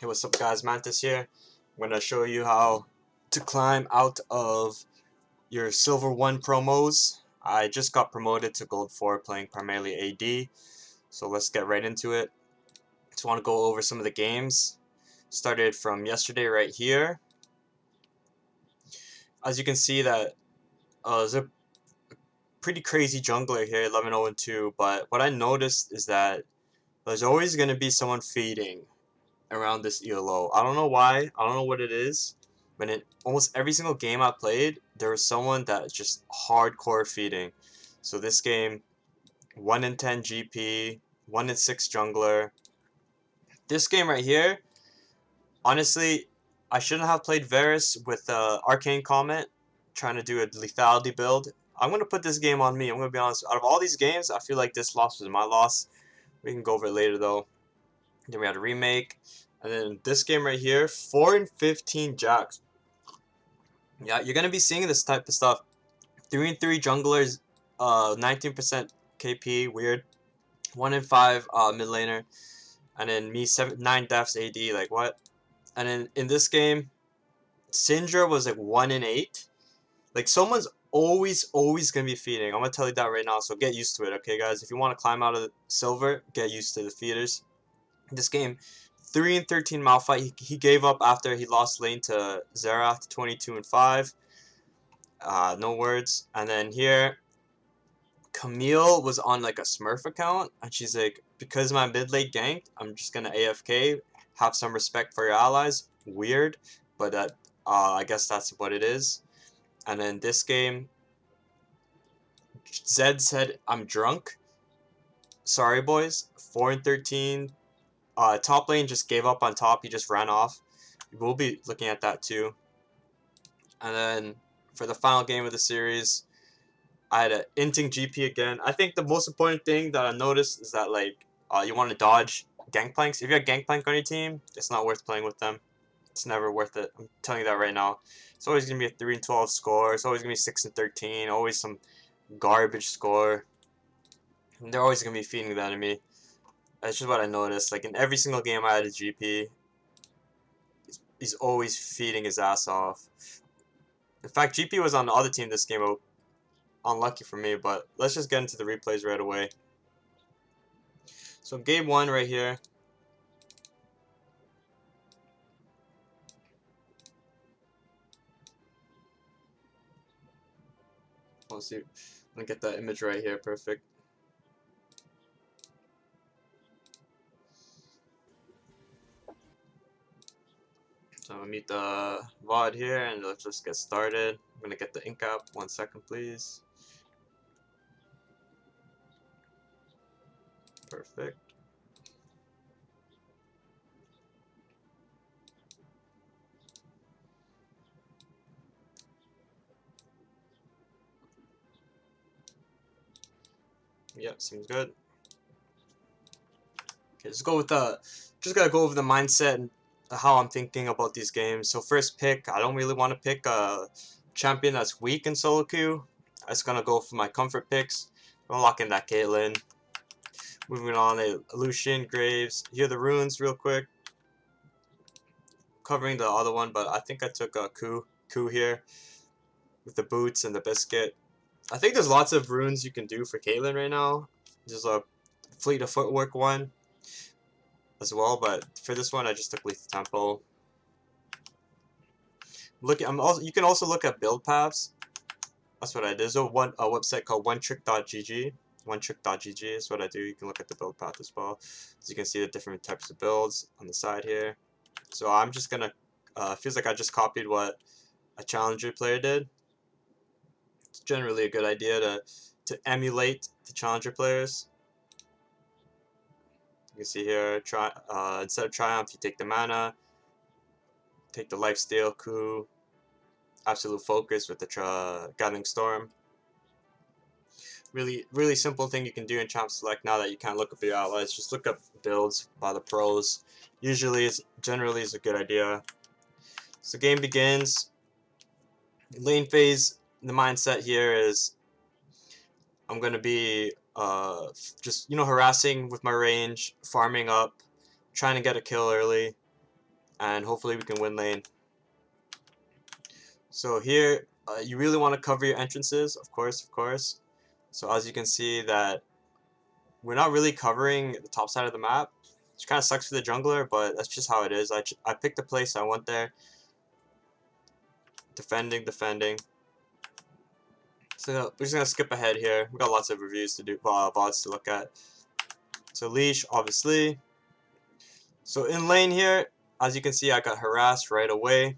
Hey, what's up guys, Mantis here. I'm going to show you how to climb out of your Silver 1 promos. I just got promoted to Gold 4 playing primarily AD, so let's get right into it. Just want to go over some of the games. Started from yesterday right here. As you can see that there's a pretty crazy jungler here, 11-0-2, but what I noticed is that there's always going to be someone feeding around this ELO. I don't know why. I don't know what it is. But in almost every single game I played, there was someone that just hardcore feeding. So this game, 1 in 10 GP, 1 in 6 jungler. This game right here, honestly, I shouldn't have played Varus with Arcane Comment, trying to do a lethality build. I'm going to put this game on me. I'm going to be honest. Out of all these games, I feel like this loss was my loss. We can go over it later though. Then we had a remake. And then this game right here, 4 and 15 jacks. Yeah, you're gonna be seeing this type of stuff. 3 and 3 junglers, 19% KP, weird. 1 and 5 mid laner, and then me 9 deaths AD. Like what? And then in this game, Syndra was like 1 and 8. Like someone's always gonna be feeding. I'm gonna tell you that right now. So get used to it, okay, guys? If you want to climb out of silver, get used to the feeders. This game, 3 and 13 Malphite. He gave up after he lost lane to Xerath, 22 and 5. No words. And then here, Camille was on like a Smurf account, and she's like, because my mid lane ganked, I'm just gonna AFK. Have some respect for your allies. Weird, but I guess that's what it is. And then this game, Zed said, "I'm drunk." Sorry, boys. 4 and 13. Top lane just gave up on top. He just ran off. We'll be looking at that too. And then for the final game of the series, I had an inting GP again. I think the most important thing that I noticed is that like you want to dodge gangplanks. If you have gangplank on your team, it's not worth playing with them. It's never worth it. I'm telling you that right now. It's always gonna be a 3 and 12 score. It's always gonna be 6 and 13. Always some garbage score. And they're always gonna be feeding the enemy. That's just what I noticed. Like in every single game I had a GP, he's always feeding his ass off. In fact, GP was on the other team this game. Unlucky for me, but let's just get into the replays right away. So game 1 right here. Let's see. I'm gonna get that image right here. Perfect. So I'm gonna mute the VOD here and let's just get started. I'm gonna get the ink up. 1 second, please. Perfect. Yep, seems good. Okay, just go with the. Just gotta go over the mindset and how I'm thinking about these games. So first pick, I don't really want to pick a champion that's weak in solo queue. I'm just gonna go for my comfort picks. I'm gonna lock in that Caitlyn. Moving on, a Lucian, Graves. Here are the runes real quick. Covering the other one, but I think I took a coup here with the boots and the biscuit. I think there's lots of runes you can do for Caitlyn right now. There's a fleet of footwork one as well, but for this one I just took Lethal Tempo. You can also look at build paths. That's what I did. There's a website called onetrick.gg. Onetrick.gg is what I do. You can look at the build path as well. As you can see the different types of builds on the side here. So I'm just gonna feels like I just copied what a challenger player did. It's generally a good idea to emulate the challenger players. You can see here, instead of Triumph, you take the mana, take the lifesteal, coup, absolute focus with the Gathering Storm. Really simple thing you can do in Champ Select now that you can't look up your allies. Just look up builds by the pros. Generally is a good idea. So game begins. Lane phase, the mindset here is I'm going to be just, harassing with my range, farming up, trying to get a kill early. and hopefully we can win lane. So here, you really want to cover your entrances, of course. So as you can see that we're not really covering the top side of the map, which kind of sucks for the jungler, but that's just how it is. I picked a place, I went there, defending. So we're just gonna skip ahead here. We got lots of reviews to do, VODs to look at. So leash, obviously. So in lane here, as you can see, I got harassed right away.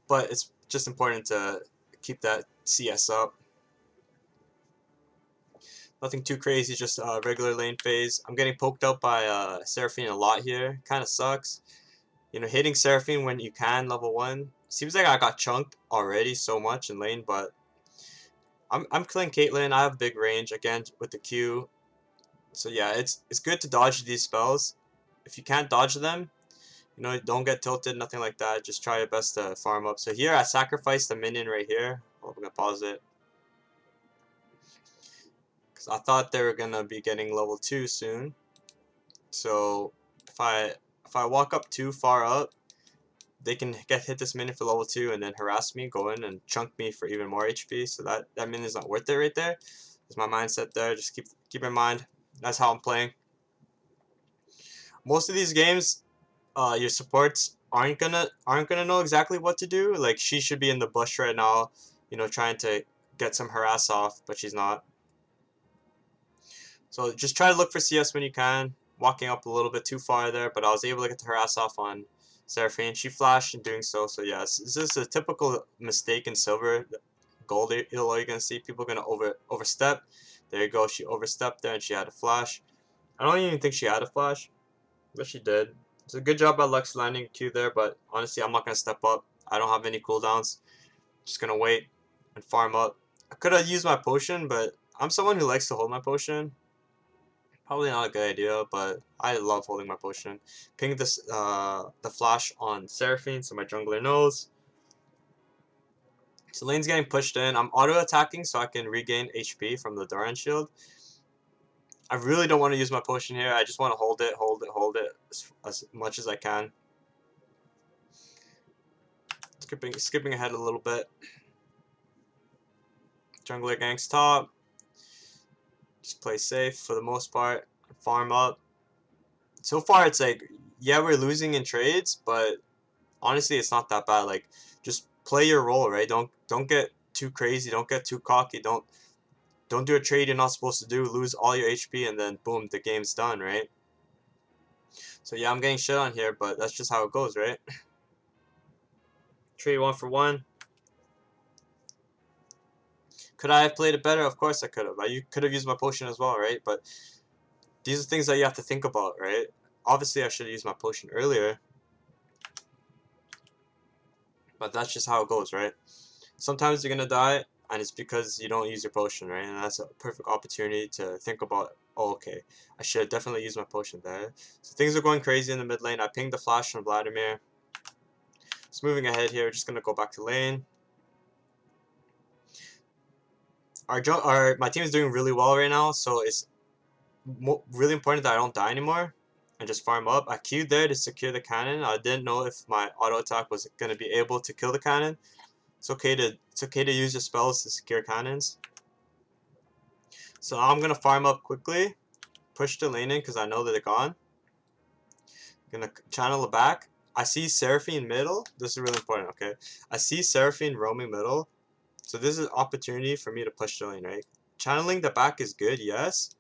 But it's just important to keep that CS up. Nothing too crazy, just a regular lane phase. I'm getting poked out by Seraphine a lot here. Kind of sucks. You know, hitting Seraphine when you can, level 1. Seems like I got chunked already so much in lane, but I'm killing Caitlyn. I have big range, again, with the Q. So yeah, it's good to dodge these spells. If you can't dodge them, you know, don't get tilted, nothing like that. Just try your best to farm up. So here, I sacrificed a minion right here. Oh, I'm going to pause it. Because I thought they were going to be getting level 2 soon. So if I walk up too far up, they can hit this minion for level 2 and then harass me, go in and chunk me for even more HP. So that minion is not worth it right there. That's my mindset there. Just keep in mind. That's how I'm playing. Most of these games, your supports aren't gonna know exactly what to do. Like, she should be in the bush right now, you know, trying to get some harass off, but she's not. So just try to look for CS when you can. Walking up a little bit too far there, but I was able to get the harass off on Seraphine. She flashed in doing so. So yes, this is a typical mistake in silver. Gold elo, you're gonna see people gonna overstep. There you go. She overstepped there and she had a flash. I don't even think she had a flash, but she did. It's a good job by Lux landing Q there, but honestly, I'm not gonna step up. I don't have any cooldowns. Just gonna wait and farm up. I could have used my potion, but I'm someone who likes to hold my potion. Probably not a good idea, but I love holding my potion. Ping this the flash on Seraphine so my jungler knows. So lane's getting pushed in. I'm auto attacking so I can regain HP from the Doran shield. I really don't want to use my potion here. I just want to hold it as much as I can. Skipping ahead a little bit. Jungler ganks top. Just play safe for the most part. Farm up. So far, it's like, yeah, we're losing in trades, but honestly, it's not that bad. Like, just play your role, right? Don't get too crazy. Don't get too cocky. Don't do a trade you're not supposed to do. Lose all your HP, and then boom, the game's done, right? So yeah, I'm getting shit on here, but that's just how it goes, right? Trade 1 for 1. Could I have played it better? Of course I could have. You could have used my potion as well, right? But these are things that you have to think about, right? Obviously, I should have used my potion earlier. But that's just how it goes, right? Sometimes you're going to die, and it's because you don't use your potion, right? And that's a perfect opportunity to think about, oh, okay, I should have definitely used my potion there. So things are going crazy in the mid lane. I pinged the flash from Vladimir. Just moving ahead here, we're just going to go back to lane. My team is doing really well right now, so it's really important that I don't die anymore and just farm up. I queued there to secure the cannon. I didn't know if my auto attack was going to be able to kill the cannon. It's okay to use your spells to secure cannons. So now I'm gonna farm up quickly, push the lane in because I know that they're gone. Gonna channel it back. I see Seraphine middle. This is really important. Okay, I see Seraphine roaming middle. So this is an opportunity for me to push the lane, right? Channeling the back is good, yes.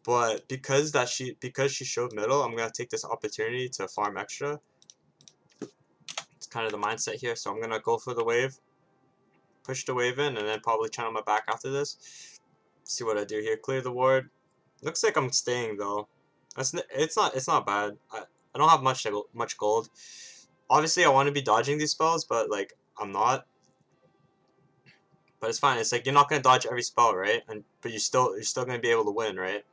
But because she showed middle, I'm gonna take this opportunity to farm extra. It's kind of the mindset here, so I'm gonna go for the wave, push the wave in, and then probably channel my back after this. See what I do here. Clear the ward. Looks like I'm staying though. It's not bad. I don't have much gold. Obviously, I want to be dodging these spells, but like I'm not. But it's fine. It's like you're not gonna dodge every spell, right? But you're still gonna be able to win, right?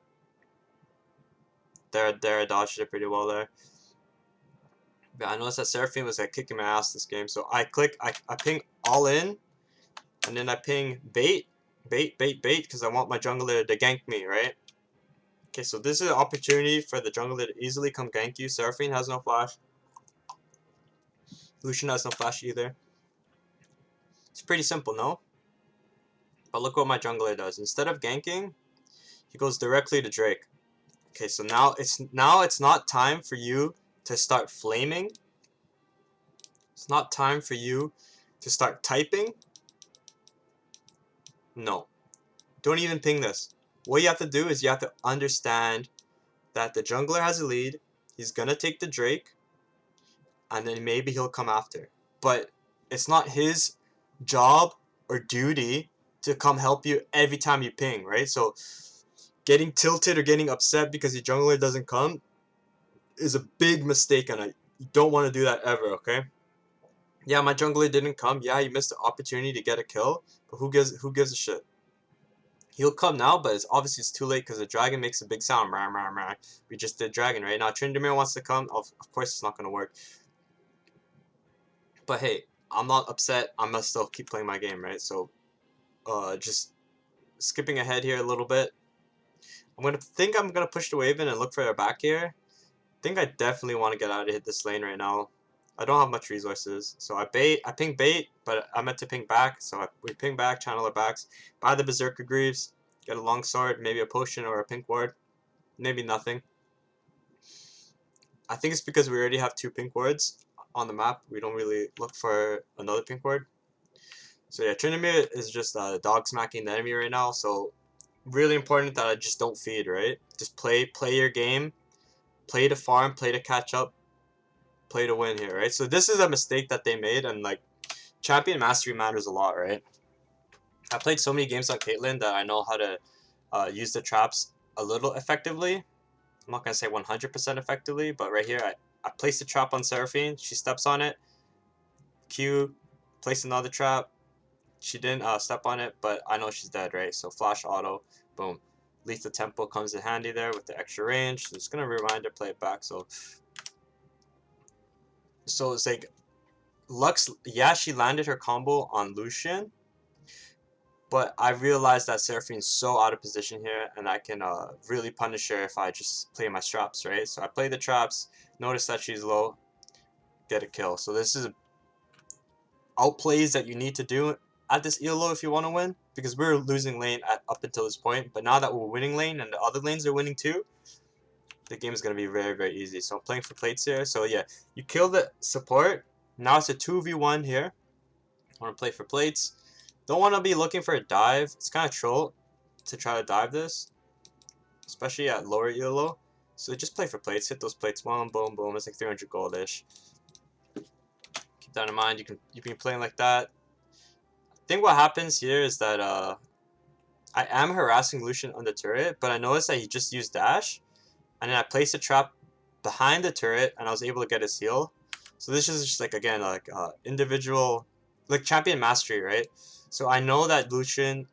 There I dodged it pretty well there. But I noticed that Seraphine was like kicking my ass this game, so I ping all in, and then I ping bait, because I want my jungler to gank me, right? Okay, so this is an opportunity for the jungler to easily come gank you. Seraphine has no flash. Lucian has no flash either. It's pretty simple, no? But look what my jungler does. Instead of ganking, he goes directly to Drake. Okay, so now it's not time for you to start flaming. It's not time for you to start typing. No. Don't even ping this. What you have to do is you have to understand that the jungler has a lead. He's gonna take the Drake, and then maybe he'll come after. But it's not his job or duty to come help you every time you ping, right? So getting tilted or getting upset because your jungler doesn't come is a big mistake, and you don't want to do that ever, okay? Yeah, my jungler didn't come. Yeah, he missed the opportunity to get a kill, but who gives a shit? He'll come now, but it's too late because the dragon makes a big sound. Rah, rah, rah. We just did dragon, right? Now Tryndamere wants to come. Of course it's not going to work. But hey, I'm not upset. I'm going to still keep playing my game, right? So, just skipping ahead here a little bit. I'm going to push the wave in and look for their back here. I think I definitely want to get out of this lane right now. I don't have much resources, so I ping bait, but I meant to ping back, so we ping back, channel our backs, buy the Berserker Greaves, get a long sword, maybe a potion or a pink ward, maybe nothing. I think it's because we already have 2 pink wards on the map. We don't really look for another pink ward. So yeah, Tryndamere is just dog smacking the enemy right now, so really important that I just don't feed, right? Just play your game, play to farm, play to catch up, play to win here, right? So this is a mistake that they made, and like champion mastery matters a lot, right? I played so many games on Caitlyn that I know how to use the traps a little effectively. I'm not gonna say 100% effectively, but right here I placed a trap on Seraphine. She steps on it. Q, place another trap. She didn't step on it, but I know she's dead, right? So flash auto, boom. Lethal Tempo comes in handy there with the extra range. So just gonna rewind her, play it back. So it's like Lux, yeah, she landed her combo on Lucian, but I realized that Seraphine's so out of position here, and I can really punish her if I just play my traps, right? So I play the traps, notice that she's low, get a kill. So this is outplays that you need to do at this ELO if you want to win, because we're losing lane up until this point, but now that we're winning lane and the other lanes are winning too, the game is going to be very, very easy. So I'm playing for plates here. So yeah, you kill the support. Now it's a 2v1 here. I want to play for plates. Don't want to be looking for a dive. It's kind of troll to try to dive this, especially at lower ELO. So just play for plates. Hit those plates. Boom, boom, boom. It's like 300 gold-ish. Keep that in mind. You can be playing like that. I think what happens here is that I am harassing Lucian on the turret, but I noticed that he just used dash, and then I placed a trap behind the turret, and I was able to get his heal. So this is just like, again, like individual, like champion mastery, right? So I know that Lucian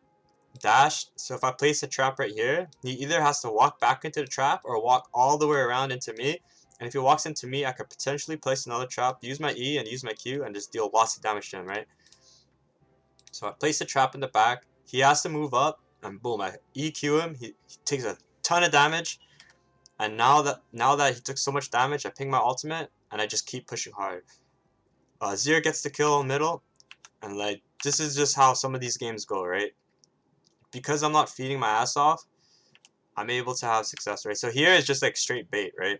dashed, so if I place a trap right here, he either has to walk back into the trap or walk all the way around into me. And if he walks into me, I could potentially place another trap, use my E and use my Q, and just deal lots of damage to him, right? So I place a trap in the back. He has to move up, and boom, I EQ him. He takes a ton of damage. And now that he took so much damage, I ping my ultimate, and I just keep pushing hard. Zero gets the kill in the middle, and like this is just how some of these games go, right? Because I'm not feeding my ass off, I'm able to have success, right? So here is just like straight bait, right?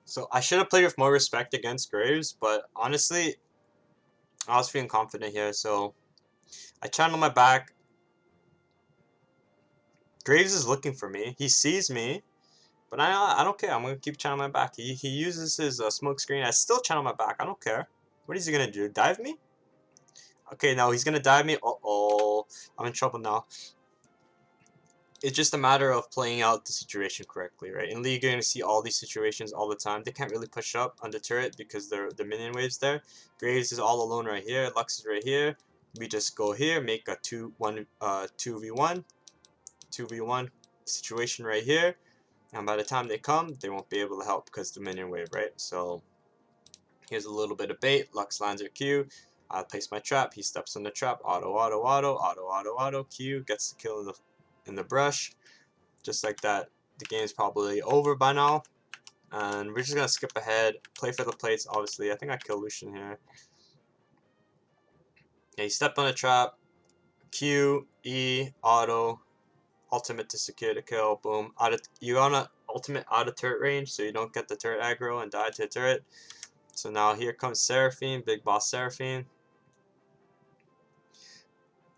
So I should have played with more respect against Graves, but honestly, I was feeling confident here, so I channel my back. Graves is looking for me. He sees me, but I don't care. I'm going to keep channeling my back. He uses his smoke screen. I still channel my back. I don't care. What is he going to do? Dive me? Okay, now he's going to dive me. Uh-oh. I'm in trouble now. It's just a matter of playing out the situation correctly, right? In League, you're going to see all these situations all the time. They can't really push up on the turret because the minion wave's there. Graves is all alone right here. Lux is right here. We just go here, make a 2v1 situation right here. And by the time they come, they won't be able to help because the minion wave, right? So here's a little bit of bait. Lux lands her Q. I place my trap. He steps on the trap. Auto, auto, auto, auto, auto, auto. Q gets the kill in the brush. just like that, the game's probably over by now. And we're just gonna skip ahead, play for the plates, obviously. I think I killed Lucian here. Yeah, he stepped on a trap. Q, E, auto, ultimate to secure the kill, boom. You on a ultimate out of turret range, so you don't get the turret aggro and die to a turret. So now here comes Seraphine, big boss Seraphine.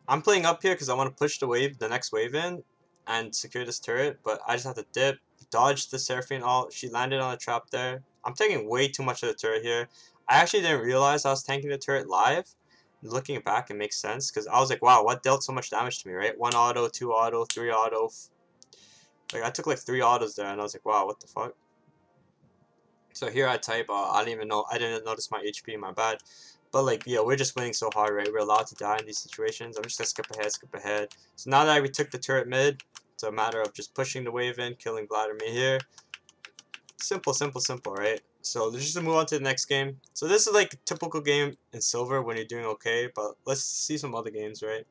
I'm playing up here because I want to push the next wave in and secure this turret, but I just have to dip, dodge the Seraphine ult. She landed on a trap there. I'm taking way too much of the turret here. I actually didn't realize I was tanking the turret live. Looking back, it makes sense because I was like, wow, what dealt so much damage to me, right? 1 auto, 2 auto, 3 auto. Like, I took like 3 autos there, and I was like, wow, what the fuck? So here I type, I didn't even know, I didn't notice my HP, my bad. But like, yeah, we're just winning so hard, right? We're allowed to die in these situations. I'm just gonna skip ahead. So now that we took the turret mid, it's a matter of just pushing the wave in, killing Vladimir here. Simple, simple, simple, right? So let's just move on to the next game. So this is like a typical game in silver when you're doing okay, but let's see some other games, right?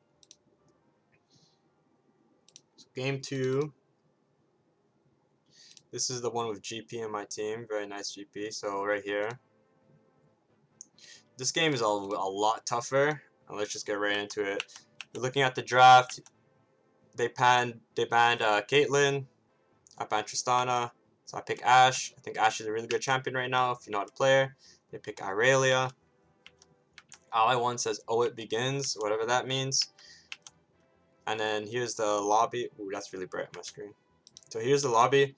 So game 2. This is the one with GP in my team. Very nice GP. So right here. This game is a lot tougher. And let's just get right into it. We're looking at the draft. They banned Caitlyn. I banned Tristana. So I pick Ashe. I think Ashe is a really good champion right now if you know how to play her. They pick Irelia. Ally 1 says, oh, it begins, whatever that means. And then here's the lobby. Ooh, that's really bright on my screen. So here's the lobby.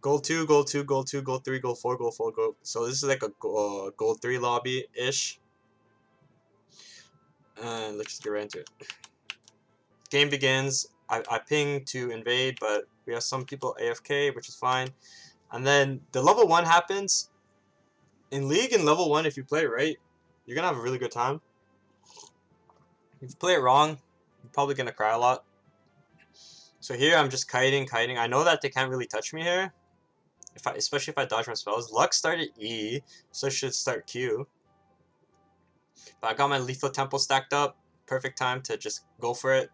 Gold 2, gold 2, gold 2, gold 3, gold 4, gold 4, gold. So this is like a gold 3 lobby-ish. And let's just get right into it. Game begins. I ping to invade, but we have some people AFK, which is fine. And then the level 1 happens. In League and level 1, if you play it right, you're going to have a really good time. If you play it wrong, you're probably going to cry a lot. So here I'm just kiting. I know that they can't really touch me here. Especially if I dodge my spells. Lux started E, so I should start Q. But I got my lethal temple stacked up. Perfect time to just go for it.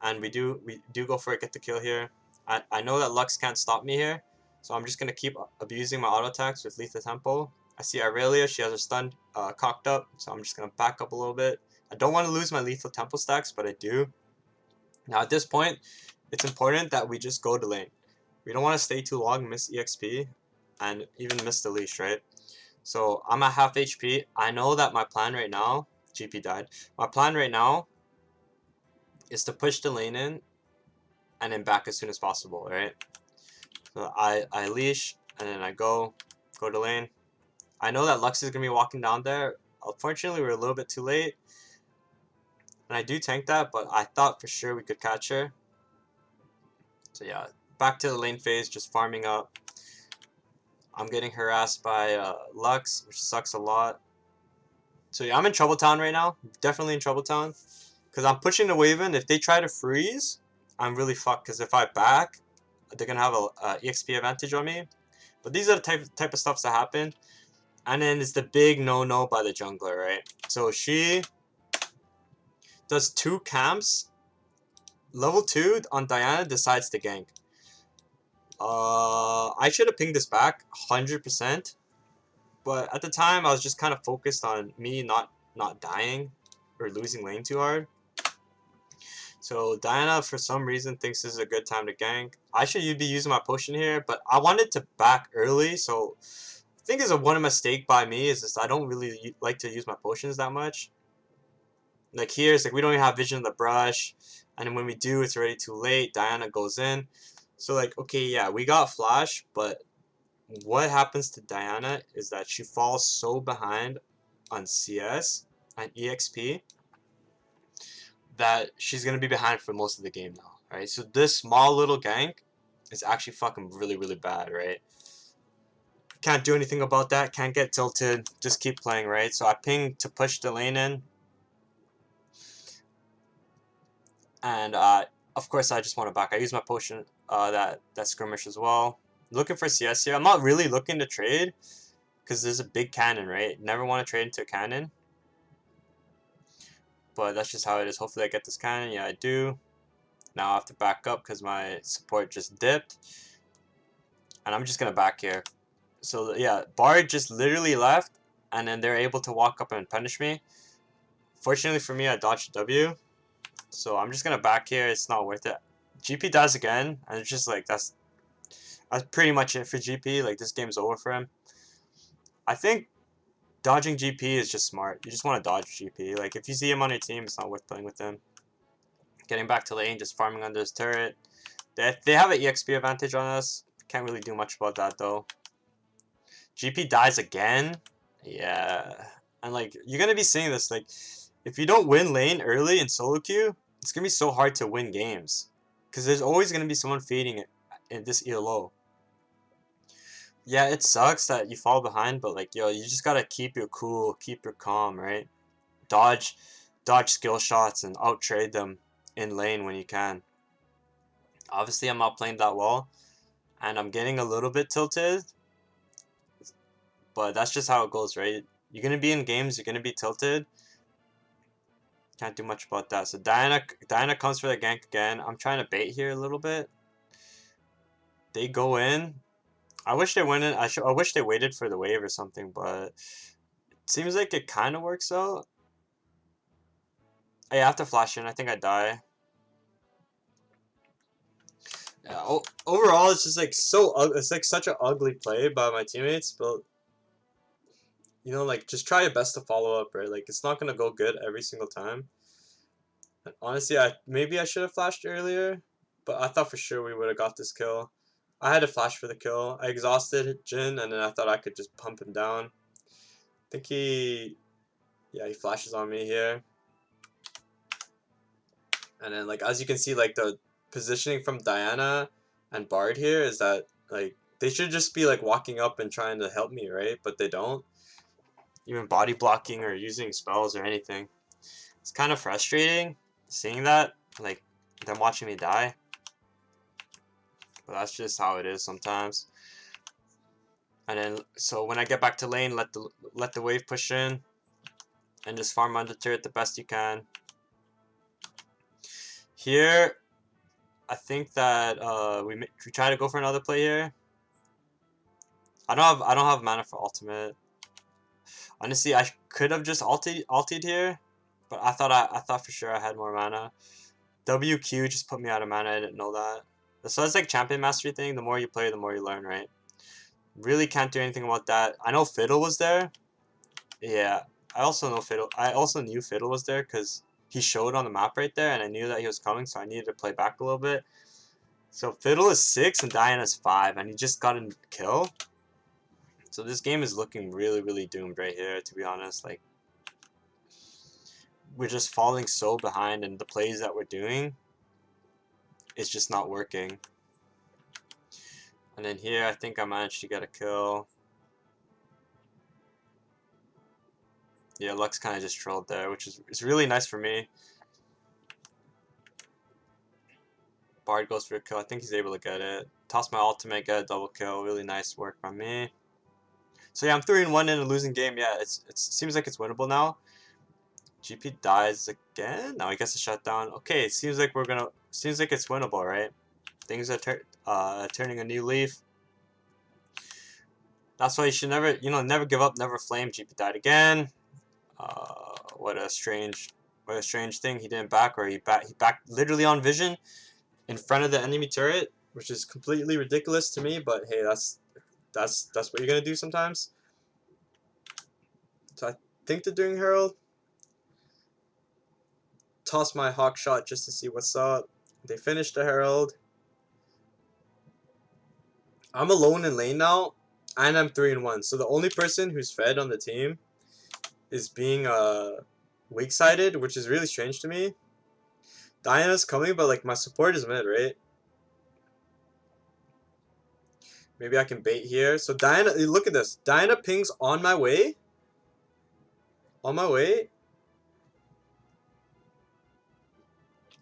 And we do go for it, get the kill here. I know that Lux can't stop me here. So I'm just going to keep abusing my auto attacks with lethal temple. I see Irelia, she has her stun cocked up. So I'm just going to back up a little bit. I don't want to lose my lethal temple stacks, but I do. Now at this point, it's important that we just go to lane. We don't want to stay too long, miss EXP, and even miss the leash, right? So I'm at half HP. I know that my plan right now, GP died. My plan right now is to push the lane in and then back as soon as possible, right? So I leash and then I go to lane. I know that Lux is gonna be walking down there. Unfortunately, we're a little bit too late. And I do tank that, but I thought for sure we could catch her. So yeah, back to the lane phase, just farming up. I'm getting harassed by Lux, which sucks a lot. So yeah, I'm in Trouble Town right now. Definitely in Trouble Town. Because I'm pushing the wave in. If they try to freeze, I'm really fucked. Because if I back, they're going to have a EXP advantage on me. But these are the type of stuffs that happen. And then it's the big no-no by the jungler, right? So she does 2 camps. Level 2 on Diana decides to gank. I should have pinged this back 100%. But at the time, I was just kind of focused on me not dying or losing lane too hard. So Diana, for some reason, thinks this is a good time to gank. I should be using my potion here, but I wanted to back early. So I think it's one mistake by me is just I don't really like to use my potions that much. Like here, it's like we don't even have vision of the brush. And then when we do, it's already too late. Diana goes in. So like, okay, yeah, we got flash, but what happens to Diana is that she falls so behind on CS and EXP that she's going to be behind for most of the game now, right? So this small little gank is actually fucking really, really bad, right? Can't do anything about that. Can't get tilted. Just keep playing, right? So I ping to push the lane in. And of course, I just want to back. I use my potion, that skirmish as well. Looking for CS here. I'm not really looking to trade because there's a big cannon, right? Never want to trade into a cannon. But that's just how it is. Hopefully I get this cannon. Yeah, I do. Now I have to back up because my support just dipped. And I'm just going to back here. So yeah, Bard just literally left. And then they're able to walk up and punish me. Fortunately for me, I dodged W. So I'm just going to back here. It's not worth it. GP dies again. And it's just like, that's pretty much it for GP. Like, this game's over for him. I think dodging GP is just smart. You just want to dodge GP. Like, if you see him on your team, it's not worth playing with him. Getting back to lane, just farming under his turret. They have an EXP advantage on us. Can't really do much about that, though. GP dies again. Yeah. And, like, you're going to be seeing this. Like, if you don't win lane early in solo queue, it's going to be so hard to win games. Because there's always going to be someone feeding it in this ELO. Yeah, it sucks that you fall behind, but, like, yo, you just got to keep your cool, keep your calm, right? Dodge skill shots and out-trade them in lane when you can. Obviously, I'm not playing that well. And I'm getting a little bit tilted. But that's just how it goes, right? You're going to be in games, you're going to be tilted. Can't do much about that. So Diana comes for the gank again. I'm trying to bait here a little bit. They go in. I wish they went in. I wish they waited for the wave or something, but it seems like it kind of works out. Hey, I have to flash in. I think I die. Yeah, overall, it's just like it's like such an ugly play by my teammates, but you know, like, just try your best to follow up, right? Like, it's not gonna go good every single time. And honestly, maybe I should have flashed earlier, but I thought for sure we would have got this kill. I had to flash for the kill. I exhausted Jin, and then I thought I could just pump him down. I think he flashes on me here. And then, like, as you can see, like, the positioning from Diana and Bard here is that, like, they should just be, like, walking up and trying to help me, right? But they don't. Even body blocking or using spells or anything. It's kind of frustrating seeing that, like, them watching me die. But that's just how it is sometimes. And then, so when I get back to lane, let the wave push in. And just farm under turret the best you can. Here, I think that we try to go for another play here. I don't have mana for ultimate. Honestly, I could have just ultied here, but I thought for sure I had more mana. WQ just put me out of mana. I didn't know that. So it's like champion mastery thing. The more you play, the more you learn, right? Really can't do anything about that. I know Fiddle was there. Yeah, I also knew Fiddle was there because he showed on the map right there, and I knew that he was coming, so I needed to play back a little bit. So Fiddle is 6 and Diana's 5, and he just got a kill. So this game is looking really, really doomed right here, to be honest. Like, we're just falling so behind, and the plays that we're doing, it's just not working. And then here, I think I managed to get a kill. Yeah, Lux kind of just trolled there, which is really nice for me. Bard goes for a kill. I think he's able to get it. Toss my ultimate, get a double kill. Really nice work by me. So yeah, I'm 3-1 in a losing game. Yeah, it seems like it's winnable now. GP dies again. Now he gets a shutdown. Okay, it seems like it's winnable, right? Things are turning a new leaf. That's why you should never give up, never flame. GP died again. What a strange thing. He didn't back, or he backed literally on vision in front of the enemy turret, which is completely ridiculous to me. But hey, that's what you're gonna do sometimes. So I think they're doing Herald. Toss my hawk shot just to see what's up. They finished the Herald. I'm alone in lane now, and I'm 3-1. So the only person who's fed on the team is being weak-sided, which is really strange to me. Diana's coming, but like my support is mid, right? Maybe I can bait here. So Diana, look at this. Diana pings on my way. On my way.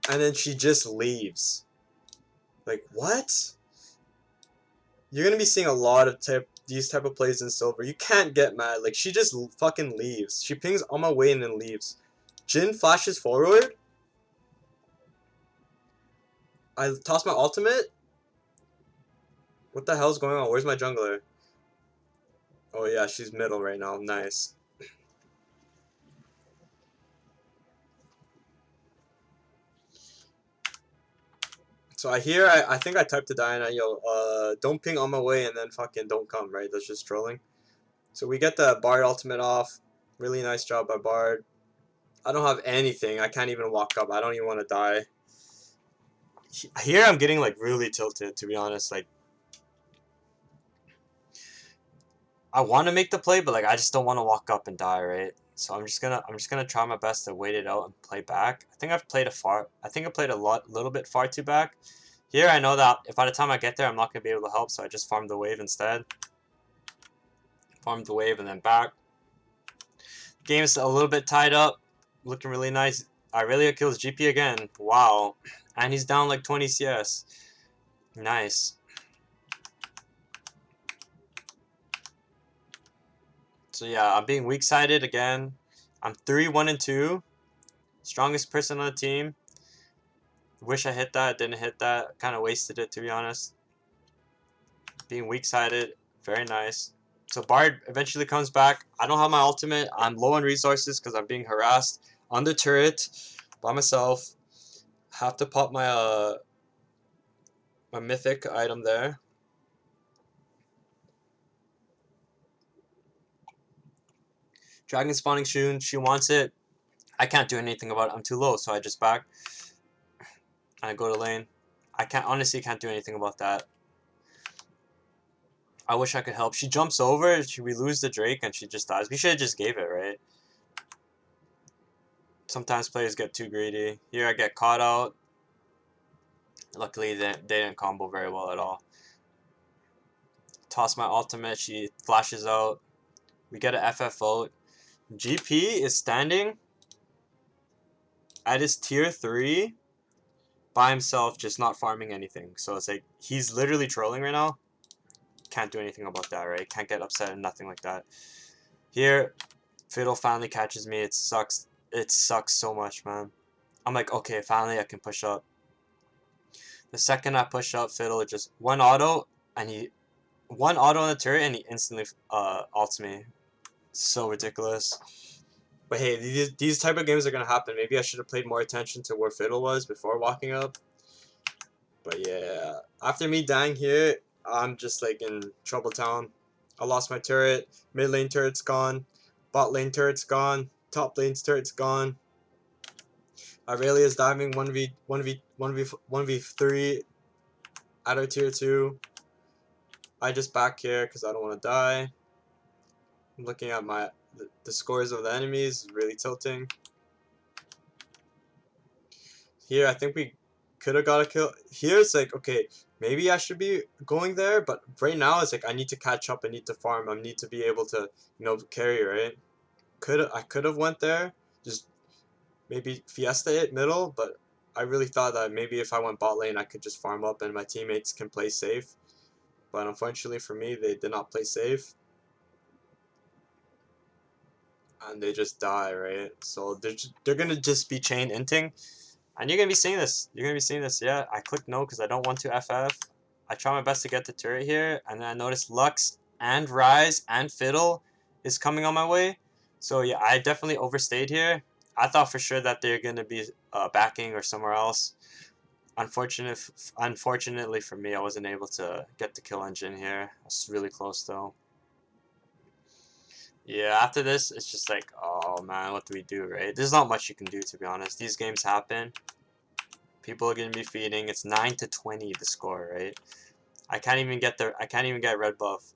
And then she just leaves. Like, what? You're going to be seeing a lot of these type of plays in silver. You can't get mad. Like, she just fucking leaves. She pings on my way and then leaves. Jin flashes forward. I tossed my ultimate? What the hell's going on? Where's my jungler? Oh yeah, she's middle right now. Nice. So I think I typed to Diana, yo, don't ping on my way and then fucking don't come, right? That's just trolling. So we get the Bard ultimate off. Really nice job by Bard. I don't have anything. I can't even walk up. I don't even want to die. Here I'm getting like really tilted, to be honest. Like I want to make the play, but like I just don't want to walk up and die, right? So I'm just gonna try my best to wait it out and play back. I think I played a little bit far too back. Here I know that if by the time I get there I'm not gonna be able to help, so I just farmed the wave instead. Farmed the wave and then back. Game's a little bit tied up, looking really nice. Irelia kills GP again. Wow, and he's down like 20 CS. Nice. So yeah, I'm being weak-sided again. I'm 3-1-2. Strongest person on the team. Wish I hit that. Didn't hit that. Kind of wasted it, to be honest. Being weak-sided. Very nice. So Bard eventually comes back. I don't have my ultimate. I'm low on resources because I'm being harassed on the turret by myself. Have to pop my my mythic item there. Dragon spawning soon. She wants it. I can't do anything about it. I'm too low, so I just back. I go to lane. I honestly can't do anything about that. I wish I could help. She jumps over. We lose the Drake and she just dies. We should have just gave it, right? Sometimes players get too greedy. Here I get caught out. Luckily they didn't combo very well at all. Toss my ultimate. She flashes out. We get an FF vote. GP is standing at his tier 3 by himself, just not farming anything. So it's like he's literally trolling right now. Can't do anything about that, right? Can't get upset and nothing like that. Here, Fiddle finally catches me. It sucks. It sucks so much, man. I'm like, okay, finally I can push up. The second I push up, Fiddle just one auto on the turret and he instantly ults me. So ridiculous. But hey, these type of games are gonna happen. Maybe I should have paid more attention to where Fiddle was before walking up. But yeah, after me dying here, I'm just like in trouble town. I lost my turret. Mid lane turret's gone. Bot lane turret's gone. Top lane's turret's gone. Aurelia's diving 1v3 at her tier 2. I just back here because I don't want to die. I'm looking at the scores of the enemies. Really tilting. Here, I think we could have got a kill. Here, it's like, okay, maybe I should be going there, but right now, it's like I need to catch up. I need to farm. I need to be able to, carry, right? I could have went there, just maybe Fiesta it middle, but I really thought that maybe if I went bot lane, I could just farm up and my teammates can play safe. But unfortunately for me, they did not play safe. And they just die, right? So they're going to just be chain inting. And you're going to be seeing this. You're going to be seeing this. Yeah, I clicked no because I don't want to FF. I try my best to get the turret here. And then I noticed Lux and Rise and Fiddle is coming on my way. So yeah, I definitely overstayed here. I thought for sure that they're going to be backing or somewhere else. Unfortunately for me, I wasn't able to get the kill engine here. I was really close though. Yeah, after this, it's just like, oh man, what do we do, right? There's not much you can do, to be honest. These games happen. People are gonna be feeding. It's 9-20 the score, right? I can't even get red buff.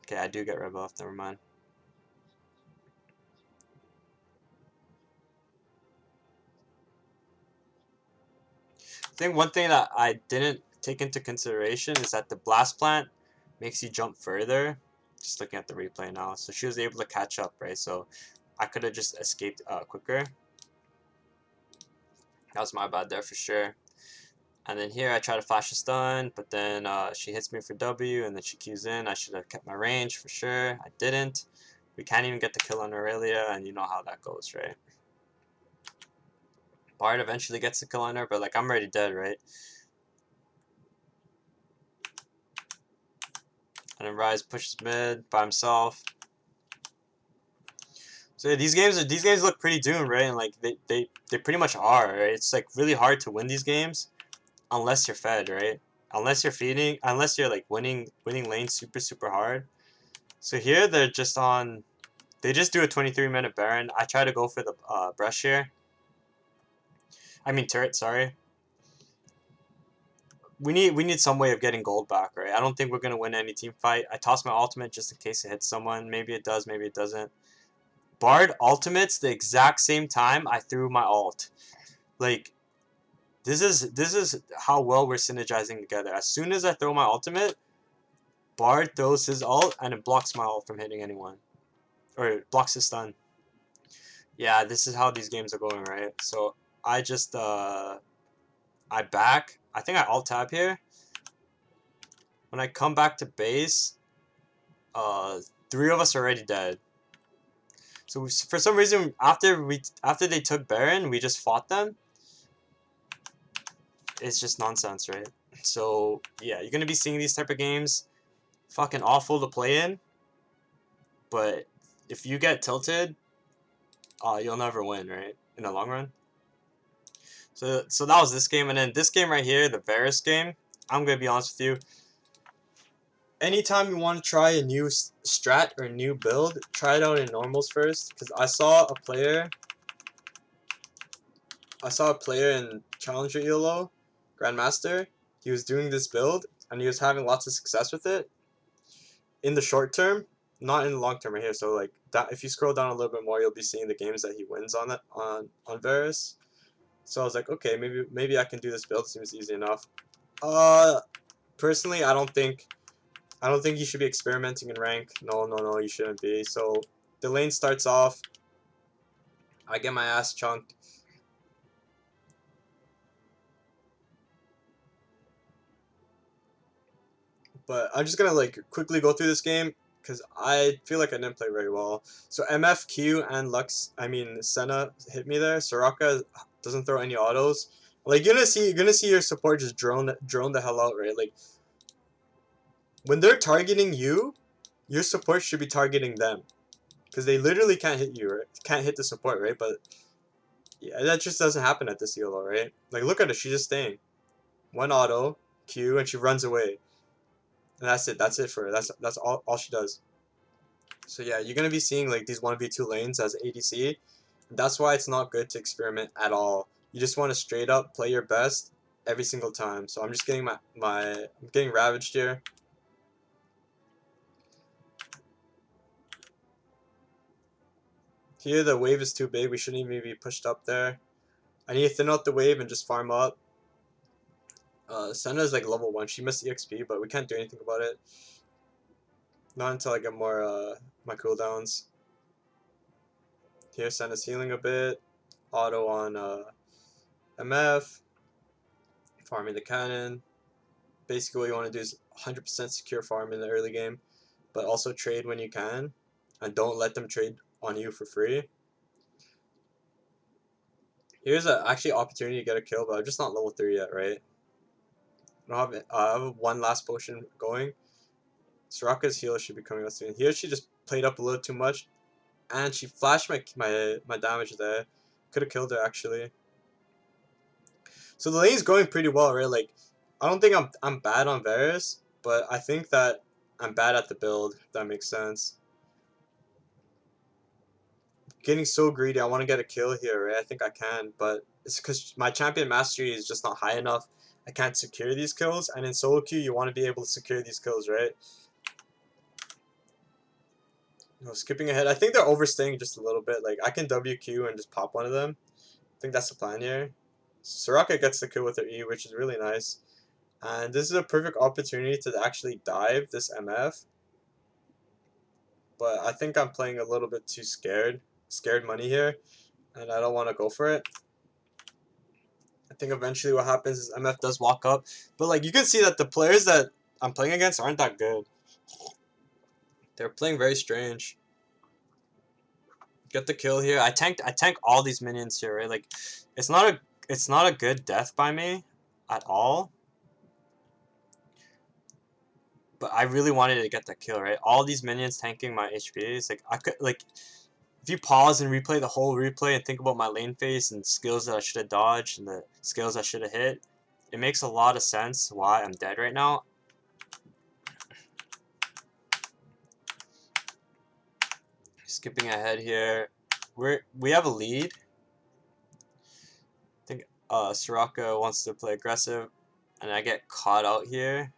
Okay, I do get red buff. Never mind. I think one thing that I didn't take into consideration is that the blast plant makes you jump further. Just looking at the replay now, so she was able to catch up, right? So I could have just escaped quicker. That was my bad there for sure. And then here I try to flash a stun, but then she hits me for W, and then she Qs in. I should have kept my range for sure. I didn't. We can't even get the kill on Aurelia, and you know how that goes, right? Bard eventually gets the kill on her, but like I'm already dead, right? And then Rise pushes mid by himself. So yeah, these games look pretty doomed, right? And like they pretty much are, right? It's like really hard to win these games unless you're fed, right? Unless you're feeding, unless you're like winning lanes super hard. So here they're just on. They just do a 23-minute Baron. I try to go for the brush here. I mean turret, sorry. We need some way of getting gold back, right? I don't think we're gonna win any team fight. I toss my ultimate just in case it hits someone. Maybe it does, maybe it doesn't. Bard ultimates the exact same time I threw my ult. Like this is how well we're synergizing together. As soon as I throw my ultimate, Bard throws his ult and it blocks my ult from hitting anyone. Or it blocks his stun. Yeah, this is how these games are going, right? So I just I back. I think I alt tab here. When I come back to base, 3 of us are already dead. So for some reason, after they took Baron, we just fought them. It's just nonsense, right? So yeah, you're gonna be seeing these type of games. Fucking awful to play in. But if you get tilted, you'll never win, right? In the long run. So that was this game, and then this game right here, the Varus game. I'm gonna be honest with you. Anytime you want to try a new strat or a new build, try it out in normals first. Because I saw a player in Challenger ELO, Grandmaster. He was doing this build, and he was having lots of success with it. In the short term, not in the long term right here. So like that, if you scroll down a little bit more, you'll be seeing the games that he wins on that on Varus. So I was like, okay, maybe I can do this build. Seems easy enough. Personally, I don't think you should be experimenting in rank. No, you shouldn't be. So the lane starts off. I get my ass chunked. But I'm just gonna like quickly go through this game because I feel like I didn't play very well. So MFQ and Senna hit me there. Soraka doesn't throw any autos. Like you're gonna see your support just drone the hell out, right? Like when they're targeting you, your support should be targeting them. Because they literally can't hit you, right? Can't hit the support, right? But yeah, that just doesn't happen at this ELO, right? Like look at her, she's just staying. One auto, Q, and she runs away. And that's it. That's it for her. That's all she does. So yeah, you're gonna be seeing like these 1v2 lanes as ADC. That's why it's not good to experiment at all. You just want to straight up play your best every single time. So I'm just getting I'm getting ravaged here. Here the wave is too big. We shouldn't even be pushed up there. I need to thin out the wave and just farm up. Senna is like level 1. She missed EXP, but we can't do anything about it. Not until I get more my cooldowns. Here Senna's healing a bit. Auto on MF. Farming the cannon. Basically what you want to do is 100% secure farm in the early game. But also trade when you can. And don't let them trade on you for free. Here's a actually opportunity to get a kill, but I'm just not level 3 yet, right? I have one last potion going. Soraka's heal should be coming out soon. Here she just played up a little too much, and she flashed my damage there. Could have killed her actually. So the lane's going pretty well, right? Like, I don't think I'm bad on Varus, but I think that I'm bad at the build. If that makes sense. Getting so greedy, I want to get a kill here, right? I think I can, but it's because my champion mastery is just not high enough. I can't secure these kills, and in solo queue, you want to be able to secure these kills, right? No, skipping ahead. I think they're overstaying just a little bit. Like, I can WQ and just pop one of them. I think that's the plan here. Soraka gets the kill with her E, which is really nice. And this is a perfect opportunity to actually dive this MF. But I think I'm playing a little bit too scared. Scared money here. And I don't want to go for it. I think eventually what happens is MF does walk up. But like you can see that the players that I'm playing against aren't that good. They're playing very strange. Get the kill here. I tank all these minions here, right? Like it's not it's not a good death by me at all. But I really wanted to get that kill, right? All these minions tanking my HP. It's like I could like if you pause and replay the whole replay and think about my lane phase and skills that I should have dodged and the skills I should have hit, it makes a lot of sense why I'm dead right now. Skipping ahead here, we have a lead. I think Soraka wants to play aggressive, and I get caught out here.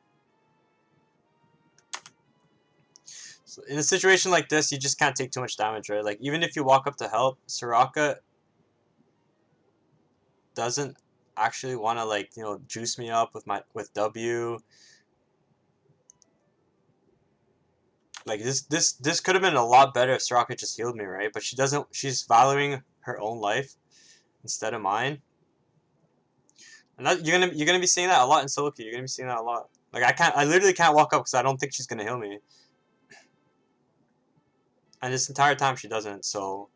So in a situation like this, you just can't take too much damage, right? Like even if you walk up to help, Soraka doesn't actually want to like juice me up with W. Like this could have been a lot better if Soraka just healed me, right? But she doesn't. She's valuing her own life instead of mine. And that, you're gonna be seeing that a lot in solo queue. You're gonna be seeing that a lot. Like I literally can't walk up because I don't think she's gonna heal me. And this entire time she doesn't. So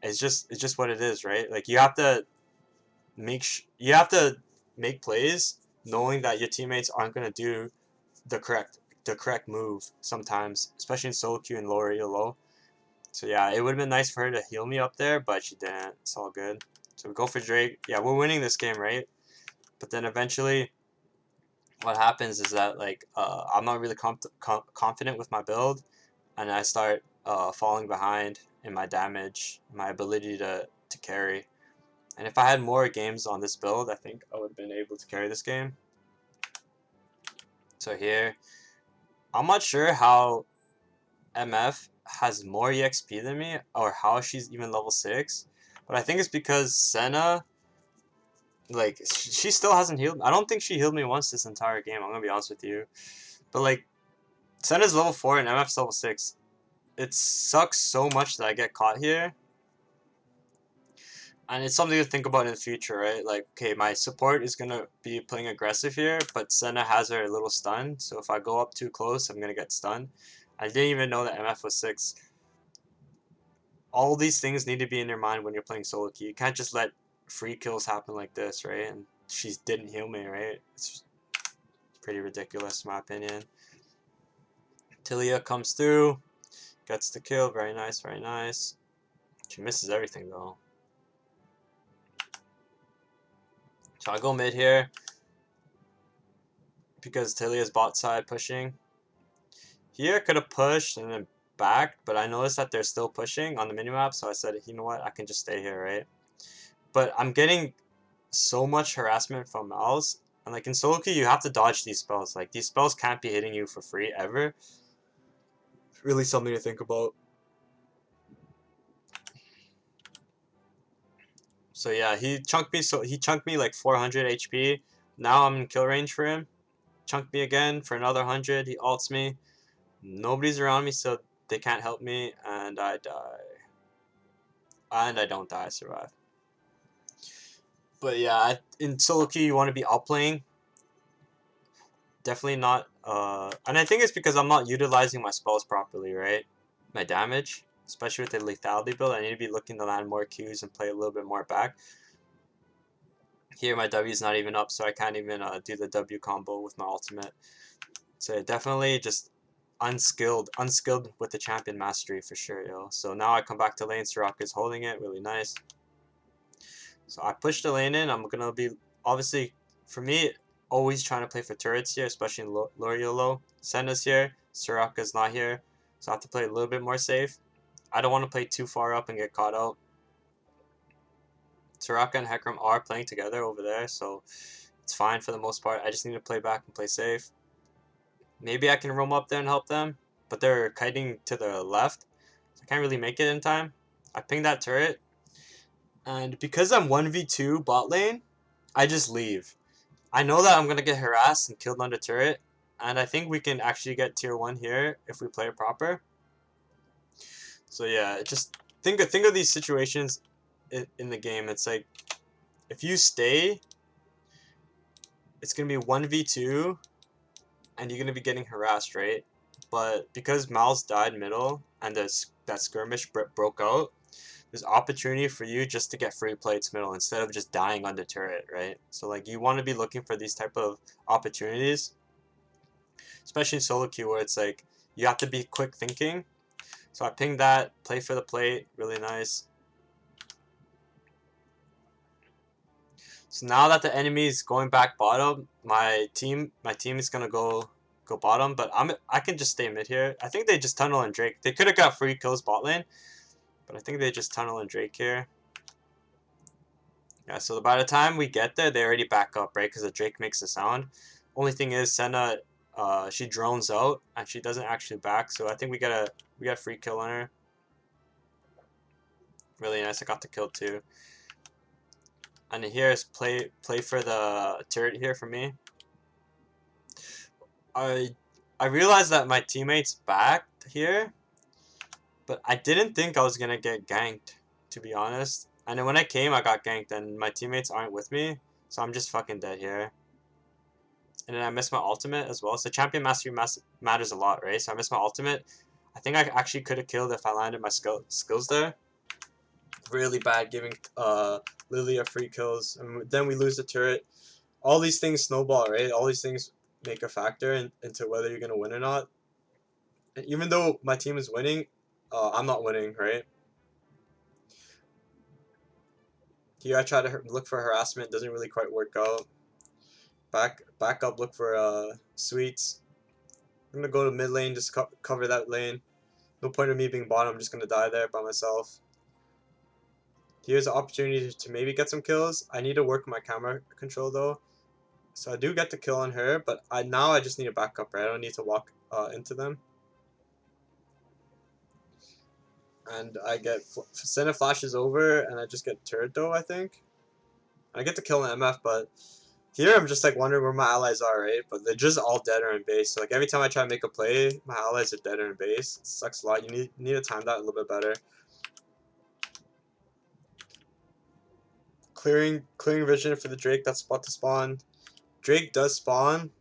it's just what it is, right? Like you have to make plays knowing that your teammates aren't gonna do the correct move sometimes, especially in solo queue and lower elo. So yeah, it would have been nice for her to heal me up there, but she didn't. It's all good. So we go for Drake. Yeah, we're winning this game, right? But then eventually, what happens is that like I'm not really confident with my build, and I start falling behind in my damage, my ability to carry. And if I had more games on this build, I think I would have been able to carry this game. So here, I'm not sure how MF has more EXP than me, or how she's even level 6. But I think it's because Senna, like, she still hasn't healed. I don't think she healed me once this entire game, I'm gonna be honest with you. But, like, Senna's level 4 and MF's level 6. It sucks so much that I get caught here. And it's something to think about in the future, right? Like, okay, my support is gonna be playing aggressive here, but Senna has her little stun. So if I go up too close, I'm gonna get stunned. I didn't even know that MF was 6. All these things need to be in your mind when you're playing solo queue. You can't just let free kills happen like this, right? And she didn't heal me, right? It's pretty ridiculous in my opinion. Tilia comes through, gets the kill. Very nice, very nice. She misses everything though. So I go mid here because Tilia's bot side pushing. Here I could have pushed and then backed, but I noticed that they're still pushing on the minimap, so I said, you know what, I can just stay here, right? But I'm getting so much harassment from Miles, and like in solo queue, you have to dodge these spells. Like these spells can't be hitting you for free ever. Really something to think about. So yeah, he chunked me like 400 HP. Now I'm in kill range for him. Chunked me again for another 100. He ults me. Nobody's around me, so they can't help me, and I die. And I don't die, I survive. But yeah, in solo queue, you want to be outplaying. Definitely not. And I think it's because I'm not utilizing my spells properly, right? My damage, especially with the lethality build, I need to be looking to land more Qs and play a little bit more back. Here, my W is not even up, so I can't even do the W combo with my ultimate. So definitely just unskilled with the champion mastery for sure, yo. So now I come back to lane. Soraka's holding it, really nice. So I push the lane in. I'm gonna be obviously for me always trying to play for turrets here, especially in lower YOLO. Senna's here. Soraka's not here, so I have to play a little bit more safe. I don't want to play too far up and get caught out. Soraka and Hecarim are playing together over there, so it's fine for the most part. I just need to play back and play safe. Maybe I can roam up there and help them, but they're kiting to the left, so I can't really make it in time. I pinged that turret, and because I'm 1v2 bot lane, I just leave. I know that I'm going to get harassed and killed under turret, and I think we can actually get tier 1 here if we play it proper. So yeah, just think of these situations in the game. It's like, if you stay, it's going to be 1v2, and you're going to be getting harassed, right? But because Miles died middle, and that skirmish broke out, there's opportunity for you just to get free plates middle instead of just dying on the turret, right? So like you want to be looking for these type of opportunities, especially in solo queue where it's like you have to be quick thinking. So I pinged that, play for the plate, really nice. So now that the enemy is going back bottom, my team is gonna go bottom, but I can just stay mid here. I think they just tunnel and Drake. They could have got free kills bot lane, but I think they just tunnel and Drake here. Yeah, so by the time we get there, they already back up, right? Because the Drake makes a sound. Only thing is, Senna, she drones out and she doesn't actually back. So I think we got a free kill on her. Really nice. I got the kill too. And here is play for the turret here for me. I realized that my teammates backed here, but I didn't think I was gonna get ganked, to be honest. And then when I came, I got ganked, and my teammates aren't with me, so I'm just fucking dead here. And then I missed my ultimate as well. So champion mastery matters a lot, right? So I missed my ultimate. I think I actually could have killed if I landed my skills there. Really bad giving Lilia free kills, and then we lose the turret. All these things snowball, right? All these things make a factor into whether you're gonna win or not. And even though my team is winning, I'm not winning, right? Here I try to look for harassment, doesn't really quite work out. Back up, look for sweets. I'm gonna go to mid lane, just cover that lane. No point of me being bottom, I'm just gonna die there by myself. Here's an opportunity to maybe get some kills. I need to work my camera control though. So I do get the kill on her, but now I just need to back up, right? I don't need to walk into them. And I get Senna flashes over, and I just get turret though, I think. I get the kill in MF, but here I'm just like wondering where my allies are, right? But they're just all dead or in base. So like every time I try to make a play, my allies are dead or in base. It sucks a lot. You need to time that a little bit better. Clearing vision for the Drake that's about to spawn. Drake does spawn,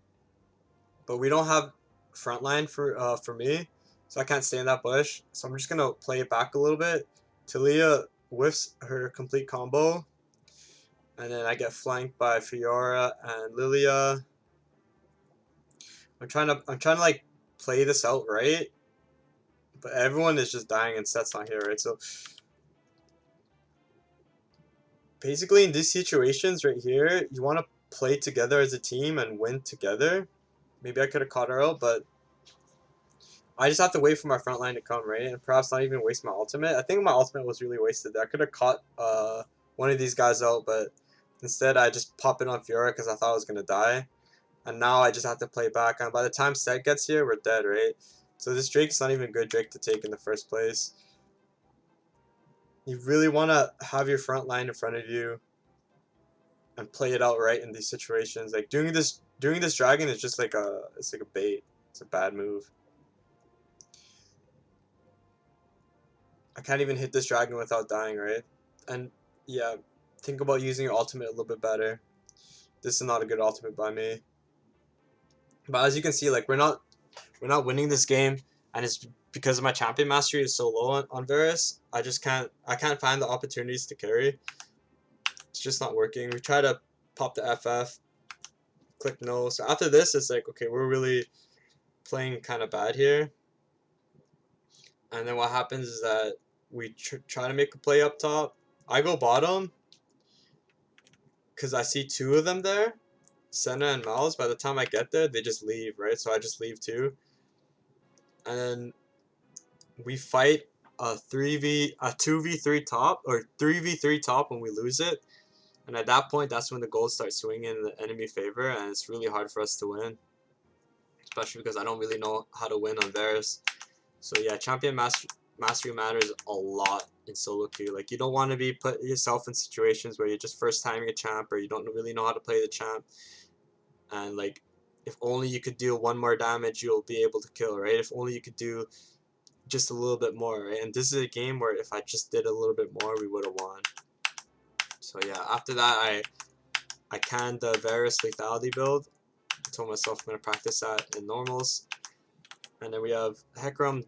but we don't have frontline for me, so I can't stay in that bush. So I'm just gonna play it back a little bit. Talia whiffs her complete combo, and then I get flanked by Fiora and Lilia. I'm trying to like play this out right, but everyone is just dying and Set's not here, right? So basically in these situations right here, you want to play together as a team and win together. Maybe I could have caught her out, but I just have to wait for my front line to come, right? And perhaps not even waste my ultimate. I think my ultimate was really wasted there. I could have caught one of these guys out, but instead I just pop it on Fiora because I thought I was going to die. And now I just have to play back. And by the time Set gets here, we're dead, right? So this Drake's not even a good Drake to take in the first place. You really want to have your front line in front of you and play it out right in these situations. Like doing this dragon is just like it's like a bait. It's a bad move. I can't even hit this dragon without dying, right? And yeah, think about using your ultimate a little bit better. This is not a good ultimate by me. But as you can see, like we're not winning this game, and it's because my champion mastery is so low on Varus. I can't find the opportunities to carry. It's just not working. We try to pop the FF, click no. So after this, it's like, okay, we're really playing kind of bad here. And then what happens is that we try to make a play up top. I go bottom because I see two of them there, Senna and Miles. By the time I get there, they just leave, right? So I just leave too. And then we fight a 2v3 top, or 3v3 top when we lose it. And at that point, that's when the goals start swinging in the enemy favor, and it's really hard for us to win. Especially because I don't really know how to win on Varus. So yeah, champion mastery matters a lot in solo queue. Like you don't want to be put yourself in situations where you're just first timing a champ or you don't really know how to play the champ. And like, if only you could deal one more damage, you'll be able to kill, right? If only you could do just a little bit more, right? And this is a game where if I just did a little bit more, we would have won. So yeah, after that, I canned the Varus lethality build. I told myself I'm going to practice that in normals. And then we have Hecarim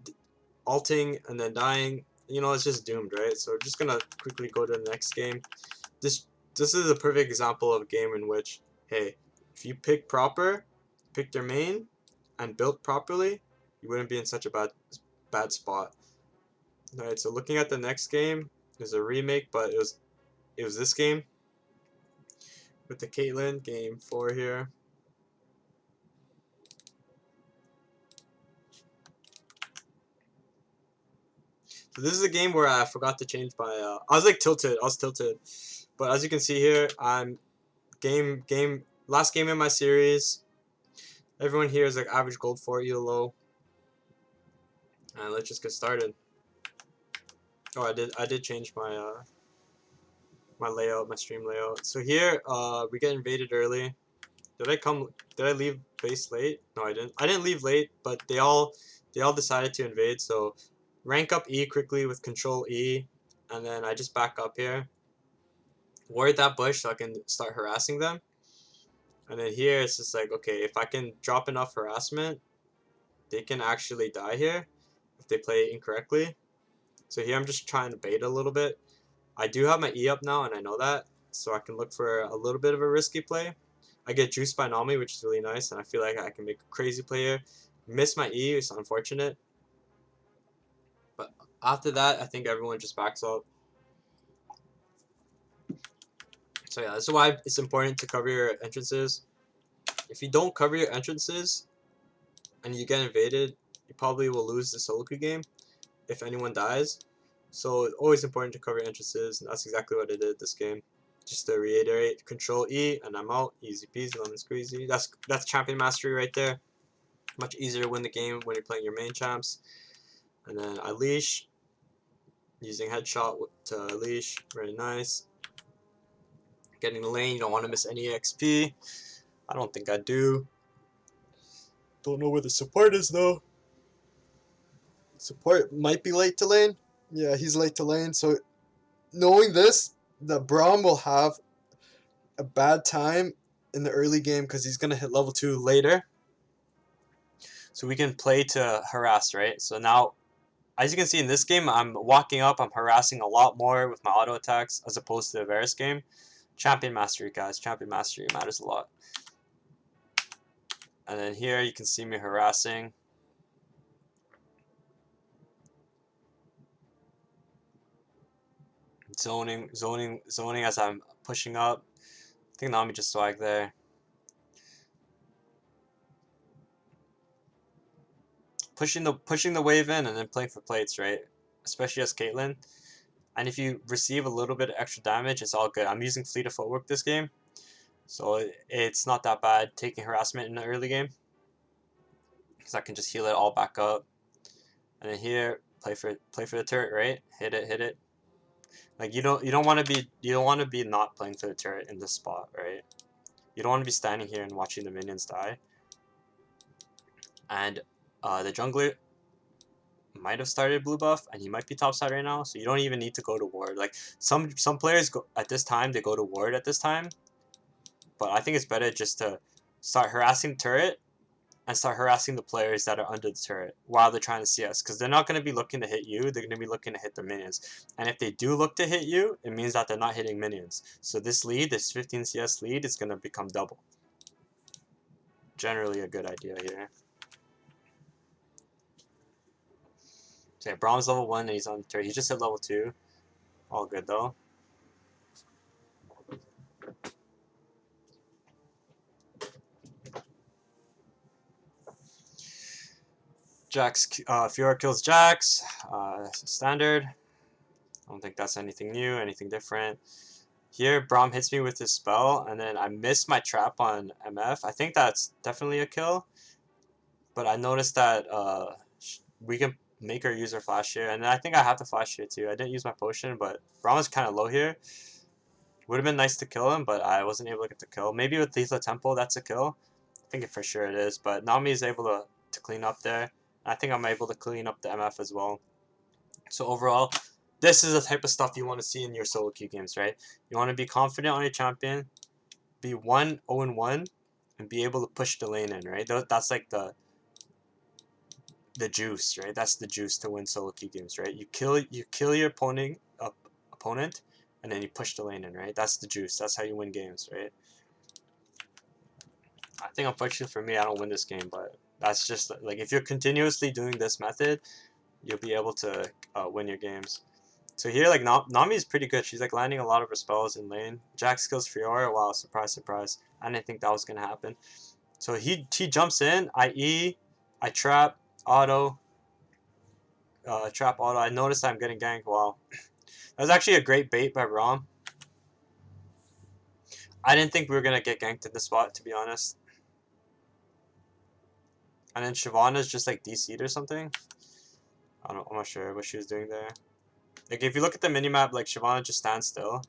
ulting and then dying. you know, it's just doomed, right? So we're just gonna quickly go to the next game. This is a perfect example of a game in which, hey, if you pick proper, pick their main, and built properly, you wouldn't be in such a bad spot. Alright, so looking at the next game, there's a remake, but it was this game with the Caitlyn, game 4 here. So this is a game where I forgot to change my I was like tilted. I was tilted. But as you can see here, I'm last game in my series. Everyone here is like average gold 4 ELO. And let's just get started. Oh, I did change my my layout, my stream layout. So here, we get invaded early. Did I leave base late? No, I didn't. I didn't leave late, but they all decided to invade. So rank up E quickly with Control E, and then I just back up here. Ward that bush so I can start harassing them. And then here it's just like, okay, if I can drop enough harassment, they can actually die here if they play it incorrectly. So here I'm just trying to bait a little bit. I do have my E up now, and I know that, so I can look for a little bit of a risky play. I get juiced by Nami, which is really nice, and I feel like I can make a crazy play here. Miss my E, it's unfortunate. But after that, I think everyone just backs up. So yeah, this is why it's important to cover your entrances. If you don't cover your entrances and you get invaded, you probably will lose the solo queue game if anyone dies. So it's always important to cover your entrances, and that's exactly what I did this game. Just to reiterate, Control E, and I'm out. Easy peasy, lemon squeezy. That's champion mastery right there. Much easier to win the game when you're playing your main champs. And then I leash, using headshot to leash, very nice. Getting the lane, you don't want to miss any XP. I don't think I do. Don't know where the support is though. Support might be late to lane. Yeah, he's late to lane. So knowing this, the Braum will have a bad time in the early game because he's gonna hit level 2 later. So we can play to harass, right? So now, as you can see in this game, I'm walking up, I'm harassing a lot more with my auto attacks as opposed to the Varus game. Champion mastery, guys. Champion mastery matters a lot. And then here you can see me harassing. Zoning as I'm pushing up. I think Nami just swag there. Pushing the wave in and then playing for plates, right? Especially as Caitlyn. And if you receive a little bit of extra damage, it's all good. I'm using Fleet of Footwork this game, so it's not that bad taking harassment in the early game, because I can just heal it all back up. And then here, play for the turret, right? Hit it. Like you don't want to be not playing for the turret in this spot, right? You don't want to be standing here and watching the minions die. And the jungler might have started blue buff, and he might be topside right now, so you don't even need to go to ward. Like some players go at this time, they go to ward at this time, but I think it's better just to start harassing the turret and start harassing the players that are under the turret while they're trying to see us, because they're not going to be looking to hit you, they're going to be looking to hit their minions. And if they do look to hit you, it means that they're not hitting minions. So this lead, this 15 CS lead, is going to become double. Generally a good idea here. So yeah, Braum's level 1 and he's on the turret. He just hit level 2. All good though. Jax, Fiora kills Jax. Standard. I don't think that's anything new, anything different. Here, Braum hits me with his spell, and then I miss my trap on MF. I think that's definitely a kill. But I noticed that we can make her use her flash here, and I think I have to flash here too. I didn't use my potion, but Braum is kind of low here. Would have been nice to kill him, but I wasn't able to get the kill. Maybe with Lethal Temple, that's a kill. I think for sure it is, but Nami is able to clean up there. I think I'm able to clean up the MF as well. So overall, this is the type of stuff you want to see in your solo queue games, right? You want to be confident on your champion, be 1-0-1, and be able to push the lane in, right? That's like the the juice, right? That's the juice to win solo queue games, right? You kill your opponent, and then you push the lane in, right? That's the juice. That's how you win games, right? I think unfortunately for me, I don't win this game, but that's just like if you're continuously doing this method, you'll be able to win your games. So here, like Nami is pretty good. She's like landing a lot of her spells in lane. Jax kills Fiora. Wow, surprise, surprise. I didn't think that was gonna happen. So he jumps in. I E, I trap auto, trap auto. I noticed I'm getting ganked. Wow, that was actually a great bait by Rom. I didn't think we were gonna get ganked in this spot, to be honest. And then Shyvana's just like DC'd or something. I'm not sure what she was doing there. Like if you look at the minimap, like Shyvana just stands still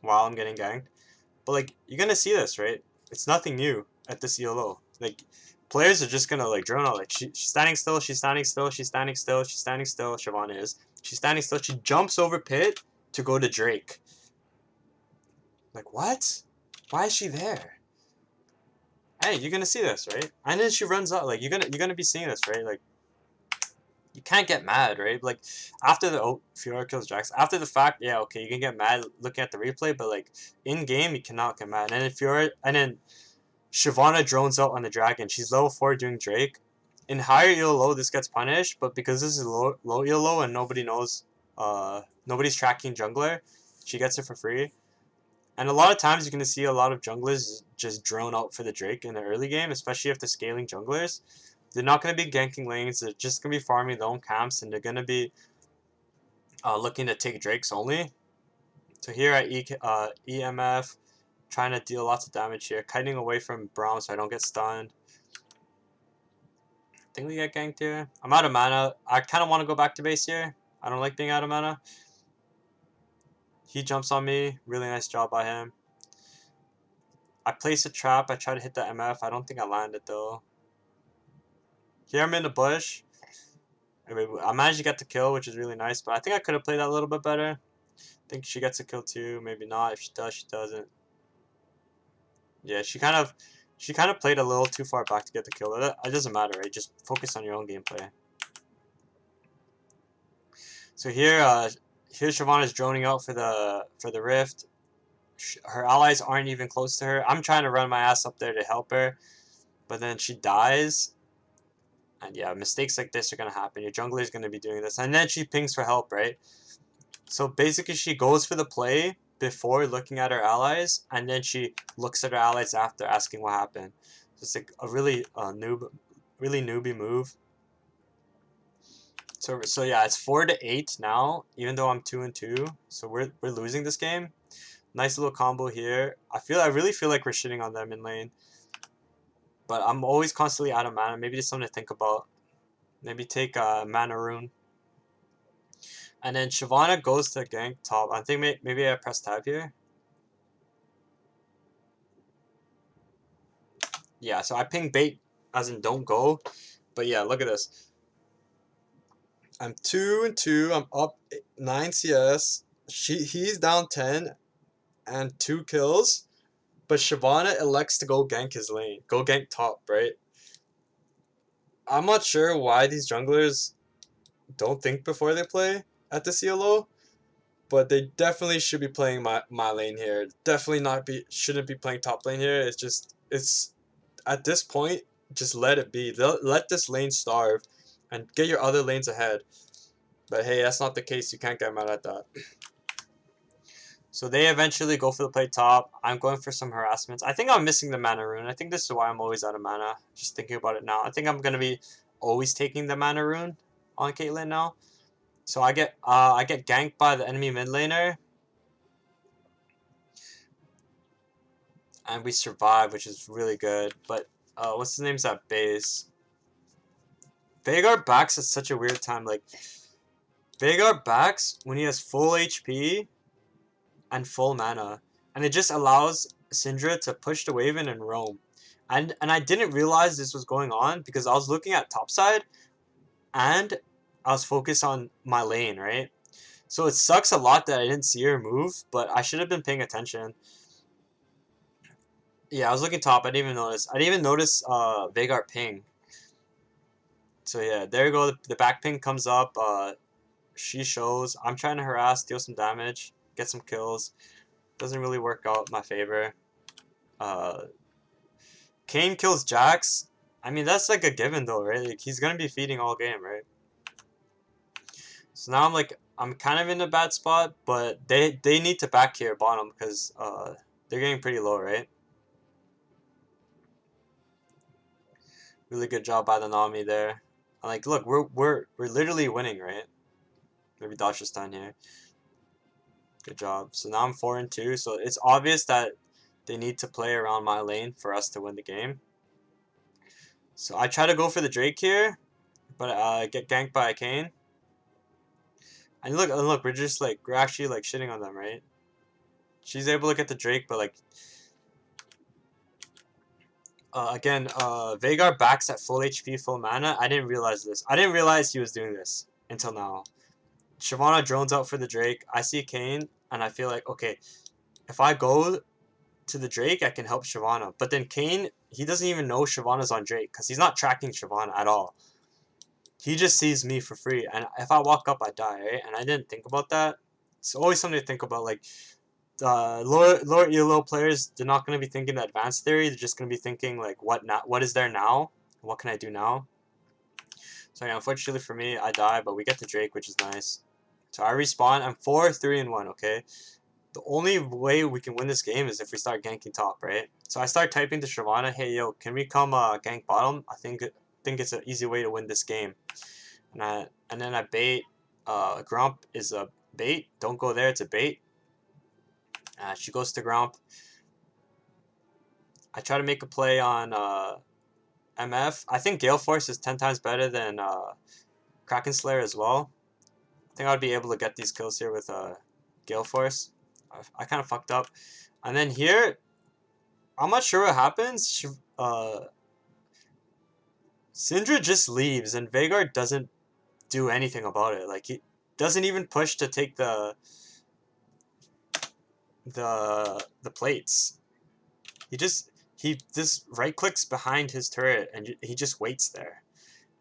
while I'm getting ganked. But like you're gonna see this, right? It's nothing new at this ELO. Like players are just gonna like drone out. Like she's standing still, she's standing still, she's standing still, she's standing still. Shyvana is. She's standing still. She jumps over pit to go to Drake. Like what? Why is she there? Hey, you're gonna see this, right? And then she runs out. Like you're gonna be seeing this, right? Like you can't get mad, right? Like after the Fiora kills Jax, after the fact, yeah, okay, you can get mad looking at the replay, but like in game, you cannot get mad. And then Fiora, and then Shyvana drones out on the dragon. She's level 4 doing Drake. In higher ELO, this gets punished, but because this is low ELO and nobody knows, nobody's tracking jungler, she gets it for free. And a lot of times you're going to see a lot of junglers just drone out for the Drake in the early game, especially if they're scaling junglers. They're not going to be ganking lanes, they're just going to be farming their own camps, and they're going to be looking to take Drakes only. So here at EMF, trying to deal lots of damage here, kiting away from Braum so I don't get stunned. I think we get ganked here. I'm out of mana. I kind of want to go back to base here. I don't like being out of mana. He jumps on me. Really nice job by him. I place a trap. I try to hit the MF. I don't think I landed though. Here I'm in the bush. I managed to get the kill, which is really nice, but I think I could have played that a little bit better. I think she gets a kill too. Maybe not. If she does, she doesn't. Yeah, she kind of played a little too far back to get the kill. It doesn't matter, right? Just focus on your own gameplay. So here Shyvana's droning out for the rift. Her allies aren't even close to her. I'm trying to run my ass up there to help her, but then she dies. And yeah, mistakes like this are gonna happen. Your jungler is gonna be doing this, and then she pings for help, right? So basically, she goes for the play before looking at her allies, and then she looks at her allies after, asking what happened. So it's like a really newbie move. So yeah, it's 4-8 now, even though I'm 2-2. So we're losing this game. Nice little combo here. I really feel like we're shitting on them in lane. But I'm always constantly out of mana. Maybe just something to think about. Maybe take a mana rune. And then Shyvana goes to gank top. I think maybe I press tab here. Yeah, so I ping bait as in don't go. But yeah, look at this. I'm 2-2. I'm up 9 CS. He's down 10 and 2 kills. But Shyvana elects to go gank his lane. Go gank top, right? I'm not sure why these junglers don't think before they play at the CLO. But they definitely should be playing my lane here. Definitely shouldn't be playing top lane here. It's at this point, just let it be. Let this lane starve and get your other lanes ahead. But hey, that's not the case. You can't get mad at that. So they eventually go for the play top. I'm going for some harassments. I think I'm missing the mana rune. I think this is why I'm always out of mana. Just thinking about it now. I think I'm going to be always taking the mana rune on Caitlyn now. So I get ganked by the enemy mid laner. And we survive, which is really good. But what's his name's at base? Veigar backs at such a weird time. Like Veigar backs when he has full HP and full mana, and it just allows Syndra to push the wave in and roam. And I didn't realize this was going on because I was looking at topside, and I was focused on my lane, right? So it sucks a lot that I didn't see her move, but I should have been paying attention. Yeah, I was looking top. I didn't even notice. I didn't even notice Veigar ping. So yeah, there you go. The back ping comes up. She shows. I'm trying to harass, deal some damage, get some kills. Doesn't really work out in my favor. Uh, Kane kills Jax. I mean, that's like a given though, right? Like, he's gonna be feeding all game, right? So now I'm kind of in a bad spot, but they need to back here bottom because they're getting pretty low, right? Really good job by the Nami there. Like, look, we're literally winning, right? Maybe dodge this down here. Good job. So now I'm 4-2. So it's obvious that they need to play around my lane for us to win the game. So I try to go for the Drake here, but I get ganked by a Kane. And look, we're actually like shitting on them, right? She's able to get the Drake, but like again, Veigar backs at full HP, full mana. I didn't realize this. I didn't realize he was doing this until now. Shyvana drones out for the Drake. I see Kane, and I feel like, okay, if I go to the Drake, I can help Shyvana. But then Kane, he doesn't even know Shyvana's on Drake because he's not tracking Shyvana at all. He just sees me for free, and if I walk up, I die, right? And I didn't think about that. It's always something to think about. Like, lower elo players, they're not going to be thinking the advanced theory. They're just going to be thinking, like, what is there now? What can I do now? So, yeah, unfortunately for me, I die, but we get the Drake, which is nice. So I respawn. I'm 4-3-1, okay? The only way we can win this game is if we start ganking top, right? So I start typing to Shyvana, hey, yo, can we come gank bottom? I think it's an easy way to win this game. And then I bait. Grump is a bait. Don't go there, it's a bait. She goes to Grump. I try to make a play on MF. I think Gale Force is 10 times better than Kraken Slayer as well. I think I'd be able to get these kills here with Gale Force. I kind of fucked up. And then here, I'm not sure what happens. Syndra just leaves, and Veigar doesn't do anything about it. Like, he doesn't even push to take the plates. He just right clicks behind his turret and he just waits there.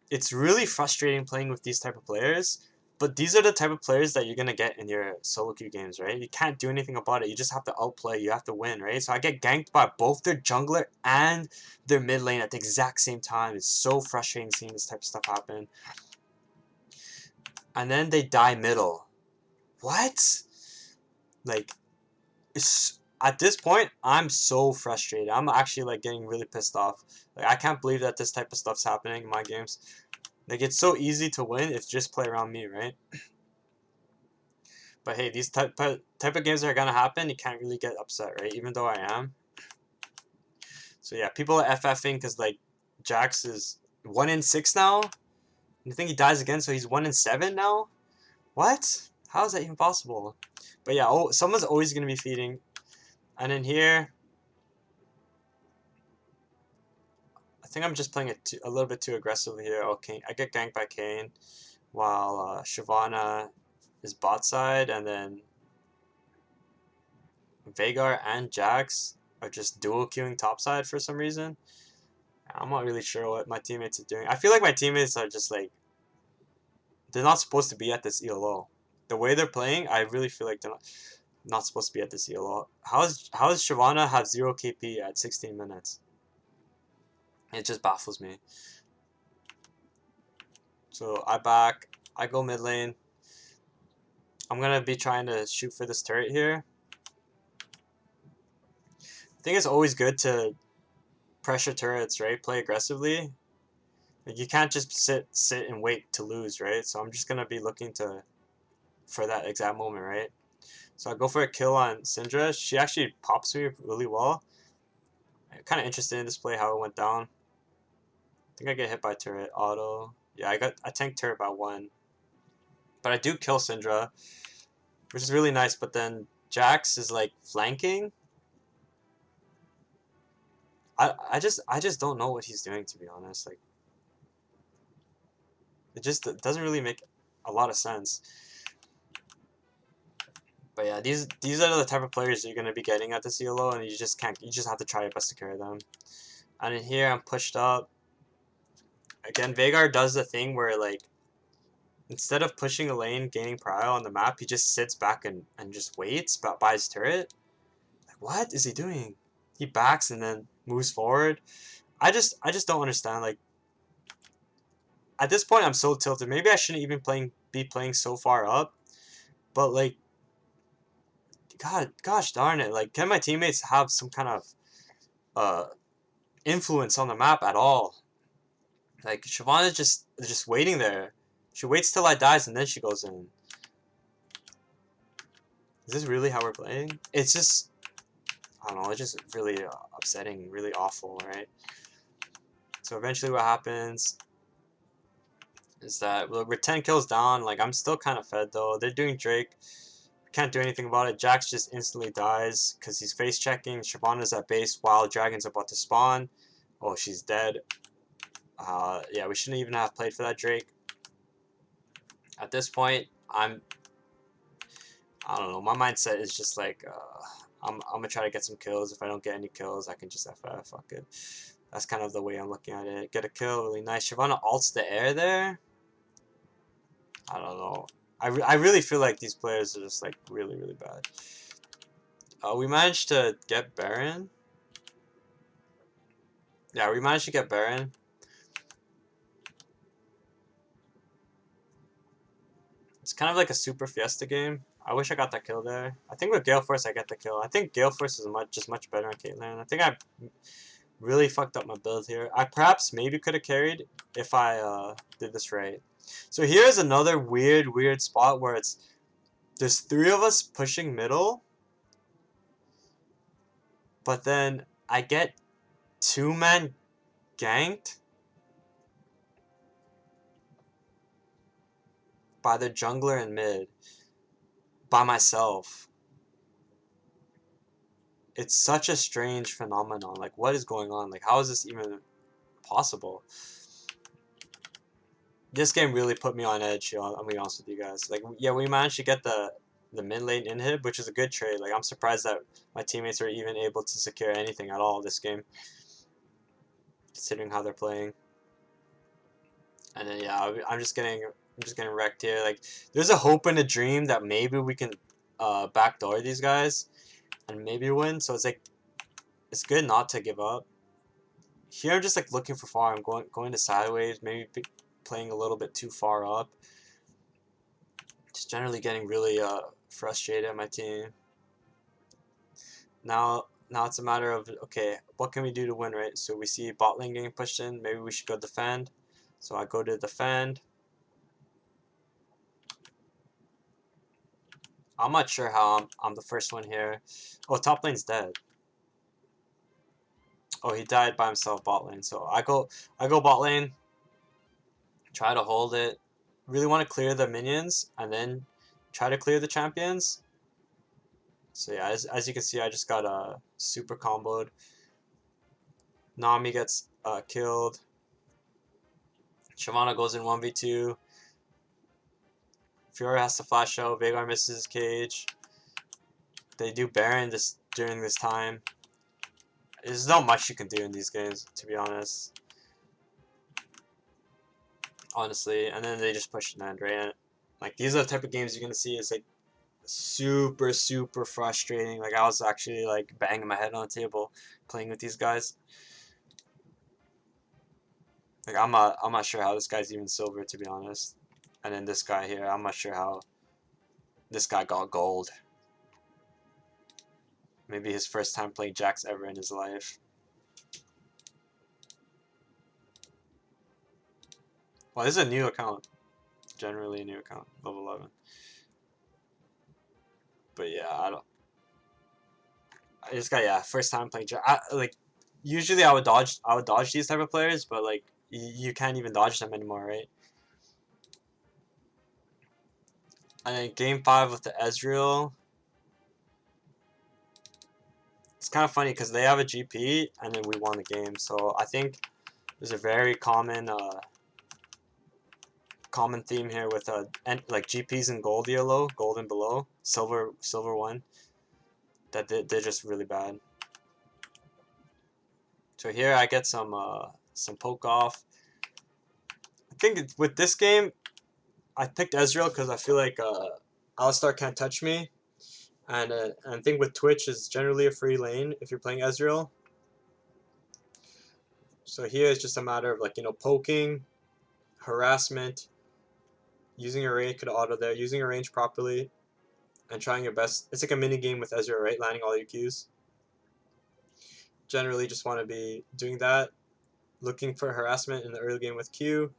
It's really frustrating playing with these type of players, but these are the type of players that you're gonna get in your solo queue games, right? You can't do anything about it. You just have to outplay. You have to win, right? So I get ganked by both their jungler and their mid lane at the exact same time. It's so frustrating seeing this type of stuff happen. And then they die middle. What? Like, at this point, I'm so frustrated. I'm actually like getting really pissed off. Like, I can't believe that this type of stuff's happening in my games. Like, it's so easy to win if you just play around me, right? But hey, these type of games are gonna happen. You can't really get upset, right? Even though I am. So yeah, people are FFing because like Jax is 1-6 now. You think he dies again, so he's 1-7 now? What? How is that even possible? But yeah, someone's always gonna be feeding. And in here, I think I'm just playing it a little bit too aggressively here. Okay, I get ganked by Kane, while Shyvana is bot side, and then Veigar and Jax are just dual queuing top side for some reason. I'm not really sure what my teammates are doing. I feel like my teammates are just like, they're not supposed to be at this ELO. The way they're playing, I really feel like they're not supposed to be at this ELO. How is Shyvana have 0 KP at 16 minutes? It just baffles me. So I go mid lane. I'm gonna be trying to shoot for this turret here. I think it's always good to pressure turrets, right? Play aggressively. Like, you can't just sit and wait to lose, right? So I'm just gonna be looking for that exact moment, right? So I go for a kill on Syndra. She actually pops me really well. I'm kind of interested in this play, how it went down. I think I get hit by turret auto. Yeah, I tanked turret by 1. But I do kill Syndra, which is really nice. But then Jax is like flanking. I just don't know what he's doing, to be honest. Like, it doesn't really make a lot of sense. But yeah, these are the type of players you're gonna be getting at the CLO, and you just have to try your best to carry them. And in here, I'm pushed up. Again, Veigar does the thing where, like, instead of pushing a lane, gaining prio on the map, he just sits back and just waits by his turret. Like, what is he doing? He backs and then moves forward. I just don't understand. Like, at this point, I'm so tilted. Maybe I shouldn't even be playing so far up. But, like, gosh darn it. Like, can my teammates have some kind of uh influence on the map at all? Like, Siobhan is just waiting there. She waits till I dies and then she goes in. Is this really how we're playing? It's just, I don't know, it's just really upsetting, really awful, right? So eventually what happens is that we're 10 kills down. Like, I'm still kind of fed though. They're doing Drake. Can't do anything about it. Jax just instantly dies because he's face checking. Shyvana's at base while Dragon's about to spawn. Oh, she's dead. Yeah, we shouldn't even have played for that Drake. At this point, I don't know. My mindset is just like, I'm gonna try to get some kills. If I don't get any kills, I can just FF. Fuck it. That's kind of the way I'm looking at it. Get a kill, really nice. Shyvana ults the air there. I don't know. I really feel like these players are just like really, really bad. We managed to get Baron. Yeah, we managed to get Baron. It's kind of like a super Fiesta game. I wish I got that kill there. I think with Gale Force I get the kill. I think Gale Force is just much better on Caitlyn. I think I really fucked up my build here. I perhaps maybe could have carried if I did this right. So here's another weird spot where there's 3 of us pushing middle, but then I get 2-man ganked by the jungler in mid by myself. It's such a strange phenomenon. Like, what is going on? Like, how is this even possible? This game really put me on edge here, I'm gonna be honest with you guys. Like, yeah, we managed to get the mid lane inhib, which is a good trade. Like, I'm surprised that my teammates are even able to secure anything at all this game, considering how they're playing. And then yeah, I'm just getting wrecked here. Like, there's a hope and a dream that maybe we can backdoor these guys and maybe win. So it's like, it's good not to give up. Here I'm just like looking for far. I'm going to sideways, maybe playing a little bit too far up. Just generally getting really frustrated at my team. Now it's a matter of, okay, what can we do to win, right? So we see bot lane getting pushed in. Maybe we should go defend. So I go to defend. I'm not sure how I'm the first one here. Oh, top lane's dead. Oh, he died by himself bot lane. So I go bot lane. Try to hold it. Really want to clear the minions and then try to clear the champions. So yeah, as you can see, I just got super comboed. Nami gets killed. Shyvana goes in 1v2. Fiora has to flash out. Veigar misses his cage. They do Baron during this time. There's not much you can do in these games, to be honest. Honestly, and then they just push an end, right? Like, these are the type of games you're gonna see. It's like super frustrating. Like, I was actually like banging my head on the table playing with these guys. Like, I'm not sure how this guy's even silver, to be honest. And then this guy here, I'm not sure how this guy got gold. Maybe his first time playing Jax ever in his life. Well, this is a new account. Generally a new account, level 11. But yeah, I just got, yeah, first time playing Jax. Like, usually I would dodge these type of players, but like you can't even dodge them anymore, right? And then game 5 with the Ezreal. It's kind of funny because they have a GP and then we won the game. So I think there's a very common theme here with like GPs in gold yellow, gold and below, silver 1. That they're just really bad. So here I get some poke off. think with this game, I picked Ezreal because I feel like Alistar can't touch me. And I think with Twitch is generally a free lane if you're playing Ezreal. So here it's just a matter of like, you know, poking, harassment, using your range, could auto there, using your range properly, and trying your best. It's like a mini game with Ezreal, right? Landing all your Qs. Generally just want to be doing that, looking for harassment in the early game with Q,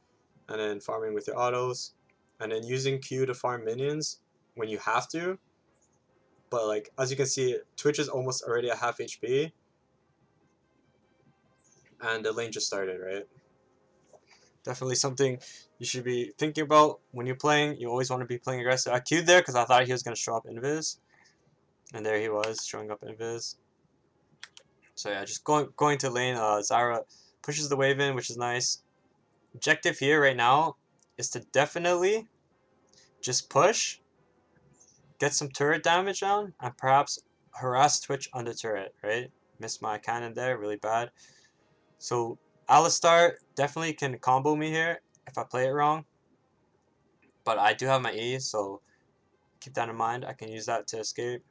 and then farming with your autos, and then using Q to farm minions when you have to. But like, as you can see, Twitch is almost already at half HP, and the lane just started, right? Definitely something you should be thinking about when you're playing. You always want to be playing aggressive. I queued there because I thought he was going to show up invis, and there he was showing up invis. So yeah, just going to lane. Zyra pushes the wave in, which is nice. Objective here right now is to definitely just push, get some turret damage down, and perhaps harass Twitch under turret, right? Missed my cannon there, really bad. So Alistar definitely can combo me here if I play it wrong. But I do have my E, so keep that in mind. I can use that to escape.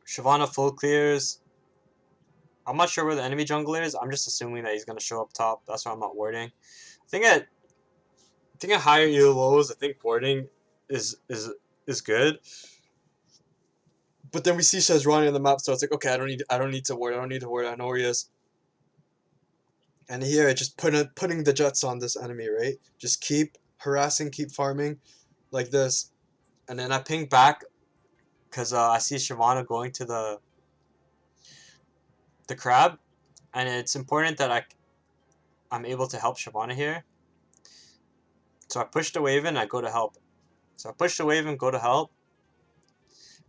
Shyvana full clears. I'm not sure where the enemy jungler is. I'm just assuming that he's going to show up top. That's why I'm not warding. I think at higher ELOs, I think warding is good. But then we see Sejuani on the map, so it's like, okay, I don't need to ward. I know where he is. And here, just putting the jets on this enemy, right? Just keep harassing, keep farming, like this, and then I ping back, cause I see Shyvana going to the crab, and it's important that I'm able to help Shyvana here. So I push the wave in, I go to help. So I push the wave and go to help.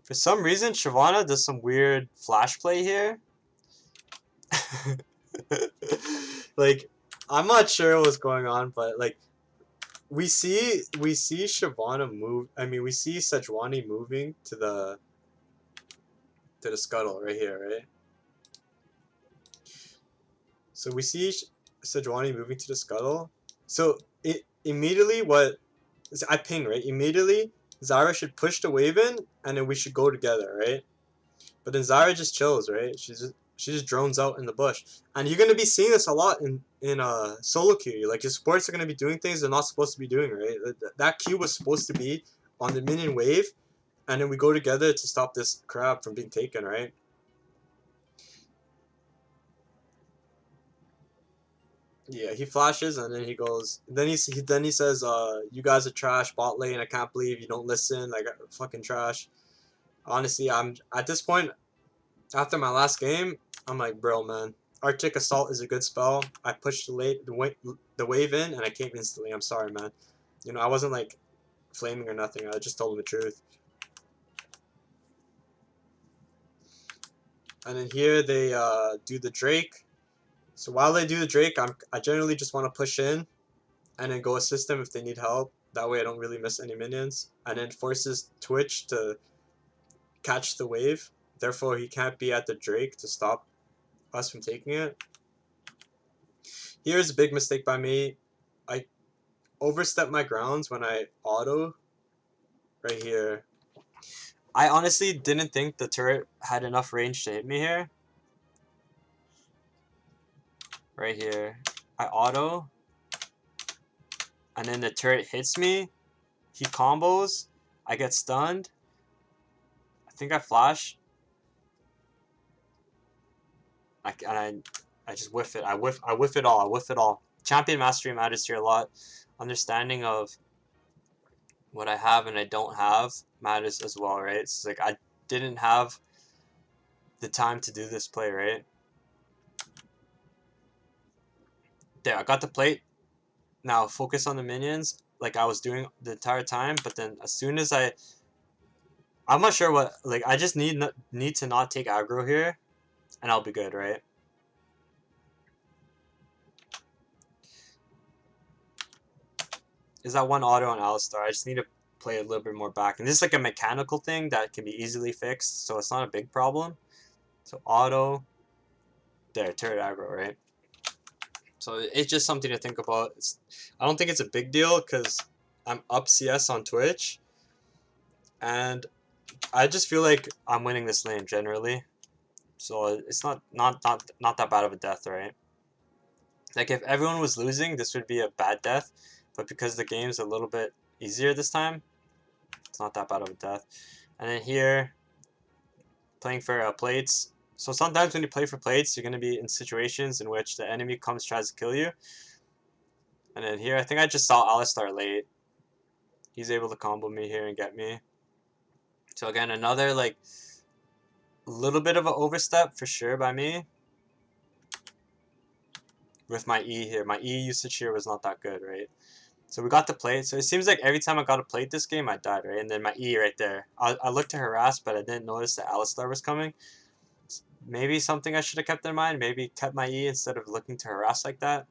For some reason, Shyvana does some weird flash play here. Like, I'm not sure what's going on, but like, we see Shyvana move. I mean, we see Sejuani moving to the scuttle right here, right? So we see Sejuani moving to the scuttle. So it immediately I ping, right? Immediately Zyra should push the wave in, and then we should go together, right? But then Zyra just chills, right? She just drones out in the bush, and you're gonna be seeing this a lot in solo queue. Like your supports are gonna be doing things they're not supposed to be doing, right? That queue was supposed to be on the minion wave, and then we go together to stop this crab from being taken, right? Yeah, he flashes and then he goes. Then he says, "You guys are trash, bot lane. I can't believe you don't listen. Like fucking trash." Honestly, I'm at this point after my last game. I'm like, bro, man. Arctic Assault is a good spell. I pushed the wave in and I came instantly. I'm sorry, man. You know, I wasn't like flaming or nothing. I just told him the truth. And then here they do the Drake. So while they do the Drake, I generally just want to push in and then go assist them if they need help. That way I don't really miss any minions. And then forces Twitch to catch the wave. Therefore, he can't be at the Drake to stop us from taking it. Here's a big mistake by me. I overstepped my grounds when I auto right here. I honestly didn't think the turret had enough range to hit me here. Right here. I auto. And then the turret hits me. He combos. I get stunned. I think I flash. I just whiff it. I whiff it all. I whiff it all. Champion mastery matters here a lot. Understanding of what I have and I don't have matters as well, right? It's like I didn't have the time to do this play, right? There, I got the plate. Now focus on the minions like I was doing the entire time, but then as soon as I'm not sure what, like I just need to not take aggro here and I'll be good, right? Is that one auto on Alistar? I just need to play a little bit more back. And this is like a mechanical thing that can be easily fixed, so it's not a big problem. So auto. there, turret aggro, right? So it's just something to think about. I don't think it's a big deal because I'm up CS on Twitch, and I just feel like I'm winning this lane generally. So it's not that bad of a death, right? Like if everyone was losing, this would be a bad death, but because the game's a little bit easier this time, it's not that bad of a death. And then here, playing for plates. So sometimes when you play for plates, you're going to be in situations in which the enemy tries to kill you. And then here, I think I just saw Alistar late. He's able to combo me here and get me. So again, another like little bit of an overstep for sure by me. With my E here. My E usage here was not that good, right? So we got the plate. So it seems like every time I got a plate this game, I died, right? And then my E right there. I looked to harass, but I didn't notice that Alistar was coming. Maybe something I should have kept in mind. Maybe kept my E instead of looking to harass like that.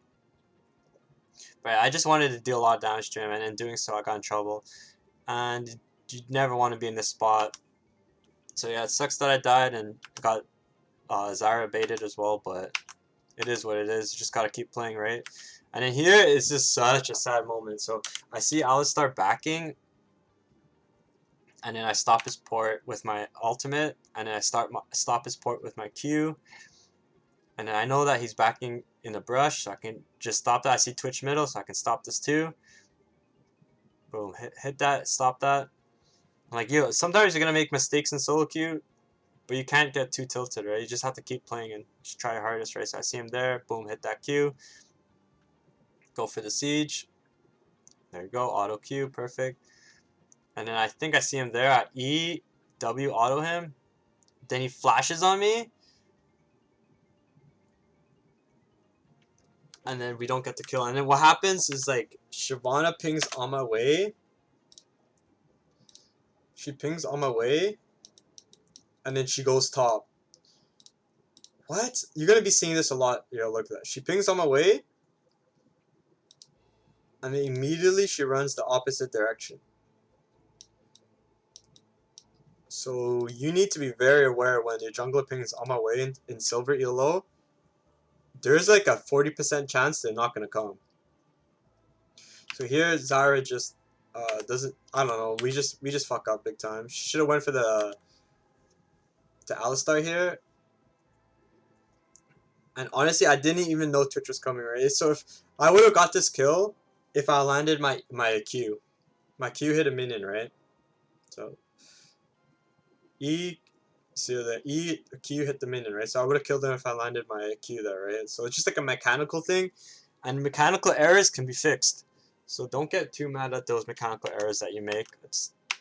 But I just wanted to deal a lot of damage to him, and in doing so, I got in trouble. And you never want to be in this spot. So yeah, it sucks that I died and got Zyra baited as well, but it is what it is. You just gotta keep playing, right? And then here is just such a sad moment. So I see Alistar backing, and then I stop his port with my ultimate, and then I stop his port with my Q. And then I know that he's backing in the brush, so I can just stop that. I see Twitch middle, so I can stop this too. Boom, hit that, stop that. Like, yo, sometimes you're gonna make mistakes in solo queue, but you can't get too tilted, right? You just have to keep playing and just try your hardest, right? So I see him there, boom, hit that Q. Go for the siege. There you go, auto Q, perfect. And then I think I see him there at E, W auto him. Then he flashes on me. And then we don't get the kill. And then what happens is like Shyvana pings on my way. She pings on my way. And then she goes top. What? You're gonna be seeing this a lot. Yo, look at that. She pings on my way. And then immediately she runs the opposite direction. So you need to be very aware when your jungler pings on my way in silver ELO. There's like a 40% chance they're not gonna come. So here Zyra just doesn't. I don't know. We just fuck up big time. Should have went for the Alistar here. And honestly, I didn't even know Twitch was coming, right? So if I would have got this kill, if I landed my Q, my Q hit a minion, right? So E. So the Q hit the minion, right? So I would have killed him if I landed my Q there, right? So it's just like a mechanical thing, and mechanical errors can be fixed. So don't get too mad at those mechanical errors that you make.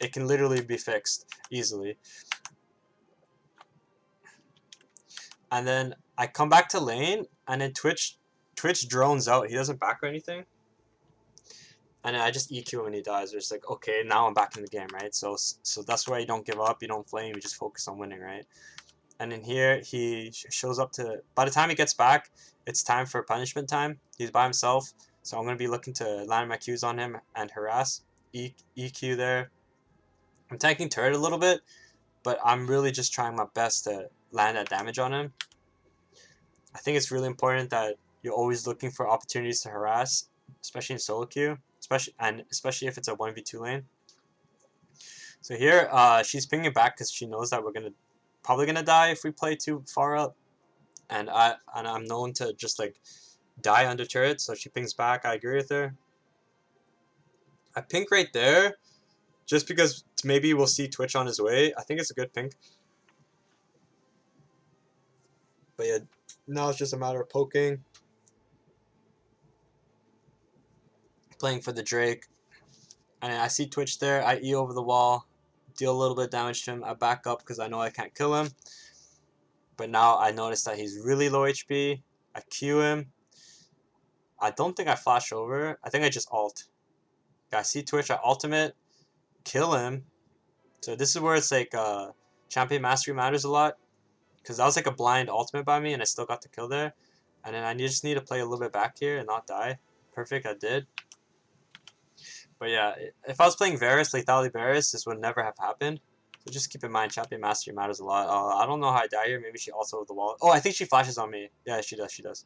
It can literally be fixed easily. And then I come back to lane, and then Twitch drones out. He doesn't back or anything. And then I just EQ him when he dies. It's like, okay, now I'm back in the game, right? So that's why you don't give up, you don't flame, you just focus on winning, right? And in here, he shows up to... By the time he gets back, it's time for punishment time. He's by himself, so I'm going to be looking to land my Qs on him and harass. EQ there. I'm tanking turret a little bit, but I'm really just trying my best to land that damage on him. I think it's really important that you're always looking for opportunities to harass, especially in solo queue, especially if it's a 1v2 lane. So here, she's pinging back because she knows that we're probably gonna die if we play too far up, and I'm known to just like die under turret. So she pings back. I agree with her. I pink right there, just because maybe we'll see Twitch on his way. I think it's a good pink. But yeah, now it's just a matter of poking. Playing for the Drake. And I see Twitch there. I E over the wall. Deal a little bit of damage to him. I back up because I know I can't kill him. But now I notice that he's really low HP. I Q him. I don't think I flash over. I think I just ult. Yeah, I see Twitch. I ultimate. Kill him. So this is where it's like champion mastery matters a lot. Because that was like a blind ultimate by me and I still got the kill there. And then I just need to play a little bit back here and not die. Perfect, I did. But yeah, if I was playing Varus, Lethality Varus, this would never have happened. So just keep in mind, champion mastery matters a lot. I don't know how I die here. Maybe she also with the wall. Oh, I think she flashes on me. Yeah, she does. She does.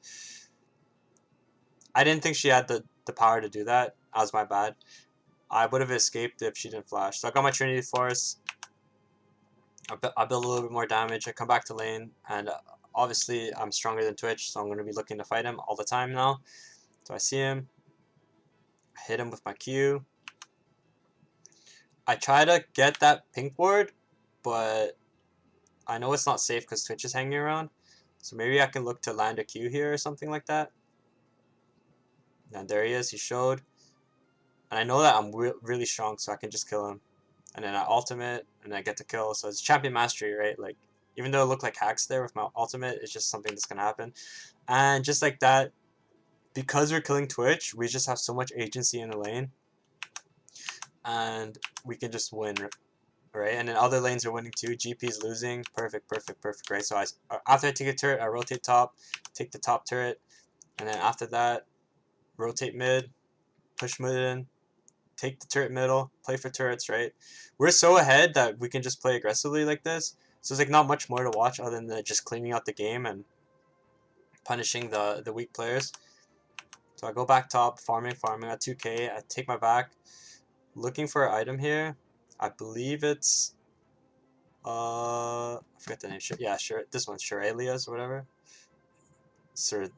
I didn't think she had the power to do that. That was my bad. I would have escaped if she didn't flash. So I got my Trinity Force. I build a little bit more damage. I come back to lane, and obviously I'm stronger than Twitch, so I'm going to be looking to fight him all the time now. So I see him. I hit him with my Q. I try to get that pink ward, but I know it's not safe because Twitch is hanging around. So maybe I can look to land a Q here or something like that. And there he is. He showed. And I know that I'm really strong, so I can just kill him. And then I ultimate, and I get to kill. So it's champion mastery, right? Like, even though it looked like hacks there with my ultimate, it's just something that's going to happen. And just like that, because we're killing Twitch, we just have so much agency in the lane. And we can just win, right? And then other lanes are winning too. GP's losing. Perfect, perfect, perfect, right? So after I take a turret, I rotate top, take the top turret. And then after that, rotate mid, push mid in, take the turret middle, play for turrets, right? We're so ahead that we can just play aggressively like this. So there's like not much more to watch other than just cleaning out the game and punishing the weak players. So I go back top, farming at 2k. I take my back, looking for an item here. I believe it's I forget the name. Yeah, sure. This one's Shuralia's or whatever. Sir,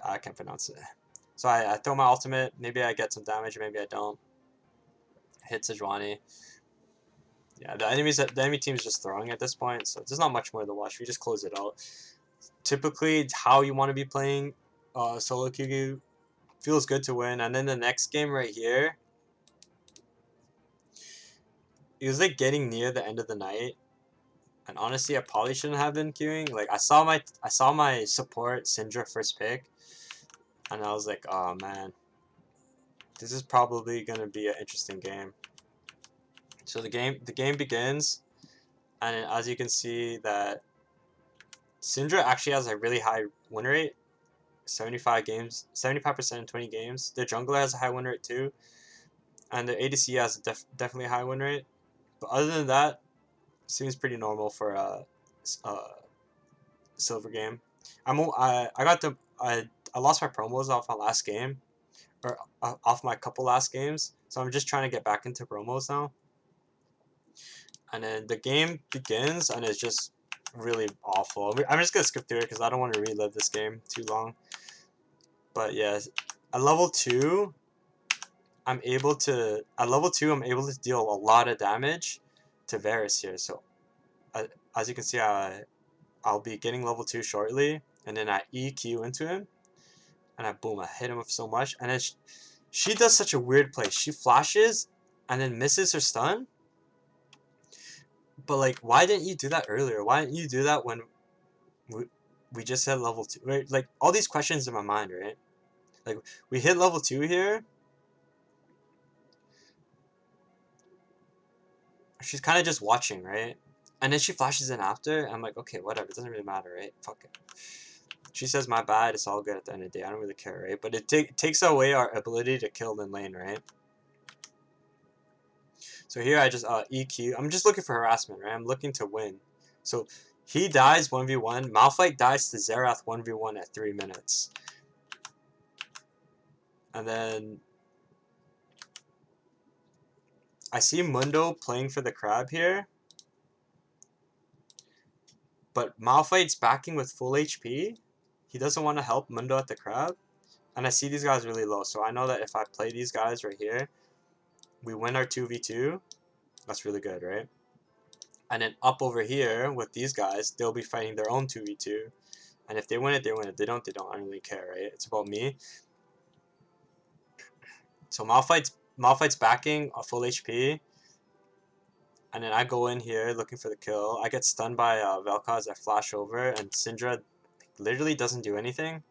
I can't pronounce it. So I throw my ultimate. Maybe I get some damage, maybe I don't. Hit Sejuani. Yeah, the enemy team is just throwing at this point, so there's not much more to watch. We just close it out. Typically, how you want to be playing solo queue feels good to win, and then the next game right here, it was like getting near the end of the night, and honestly, I probably shouldn't have been queuing. Like I saw my support Syndra first pick, and I was like, oh man, this is probably gonna be an interesting game. So the game begins, and as you can see that Syndra actually has a really high win rate, 75% in 20 games. Their jungler has a high win rate too, and their ADC has definitely a high win rate. But other than that, seems pretty normal for a silver game. I lost my promos off my last game, or off my couple last games, so I'm just trying to get back into promos now. And then the game begins, and it's just really awful. I'm just gonna skip through it because I don't want to relive this game too long. But yeah, at level 2, I'm able to deal a lot of damage to Varus here. So as you can see, I'll be getting level 2 shortly, and then I EQ into him, and I hit him with so much, and then she does such a weird play. She flashes and then misses her stun. But like, why didn't you do that earlier? Why didn't you do that when we just hit level 2? Right? Like, all these questions in my mind, right? Like, we hit level 2 here. She's kind of just watching, right? And then she flashes in after. And I'm like, okay, whatever. It doesn't really matter, right? Fuck it. She says, my bad. It's all good at the end of the day. I don't really care, right? But it takes away our ability to kill in lane, right? So here I just EQ. I'm just looking for harassment, right? I'm looking to win. So he dies 1v1. Malphite dies to Xerath 1v1 at 3 minutes. And then I see Mundo playing for the crab here. But Malphite's backing with full HP. He doesn't want to help Mundo at the crab. And I see these guys really low. So I know that if I play these guys right here, we win our 2v2. That's really good, right? And then up over here with these guys, they'll be fighting their own 2v2. And if they win it, they win it. They don't, they don't. I don't really care, right? It's about me. So Malphite's backing a full HP. And then I go in here looking for the kill. I get stunned by Vel'Koz as I flash over. And Syndra literally doesn't do anything.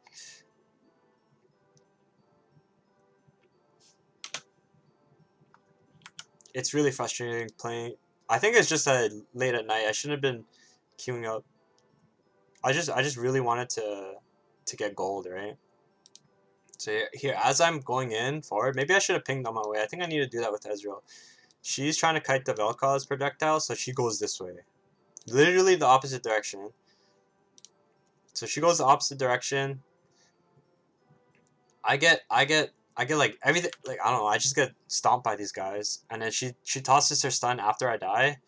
It's really frustrating playing. I think it's just late at night. I shouldn't have been queuing up. I just really wanted to get gold, right? So here, as I'm going in forward, maybe I should have pinged on my way. I think I need to do that with Ezreal. she's trying to kite the Vel'Koz projectile, so she goes this way. Literally the opposite direction. So she goes the opposite direction. I get like everything, like I don't know, I just get stomped by these guys, and then she tosses her stun after I die,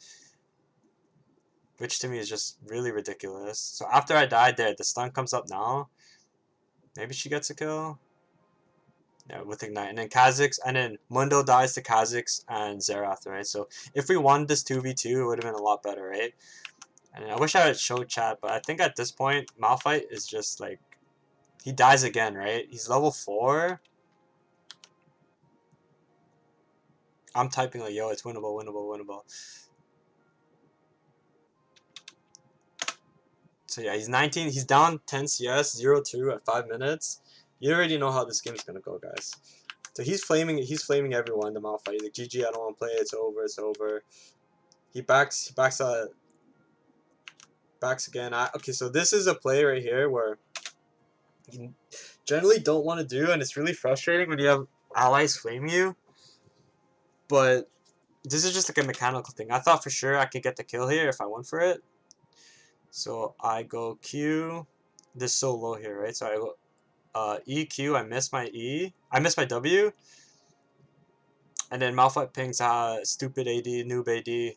which to me is just really ridiculous. So after I die, there the stun comes up now. Maybe she gets a kill. Yeah, with Ignite, and then Kha'Zix, and then Mundo dies to Kha'Zix and Xerath, right? So if we won this 2v2, it would have been a lot better, right? And I wish I had showed chat, but I think at this point, Malphite is just like, he dies again, right? He's level 4. I'm typing like, yo, it's winnable, winnable, winnable. So yeah, he's 19. He's down 10 CS, 0-2 at 5 minutes. You already know how this game's gonna go, guys. So he's flaming everyone, the Malphite. He's like, GG, I don't want to play, it's over, it's over. He backs again. Okay, so this is a play right here where you generally don't want to do, and it's really frustrating when you have allies flame you. But this is just like a mechanical thing. I thought for sure I could get the kill here if I went for it. So I go Q. This is so low here, right? So I go EQ. I miss my E. I miss my W. And then Malphite pings stupid AD, noob AD.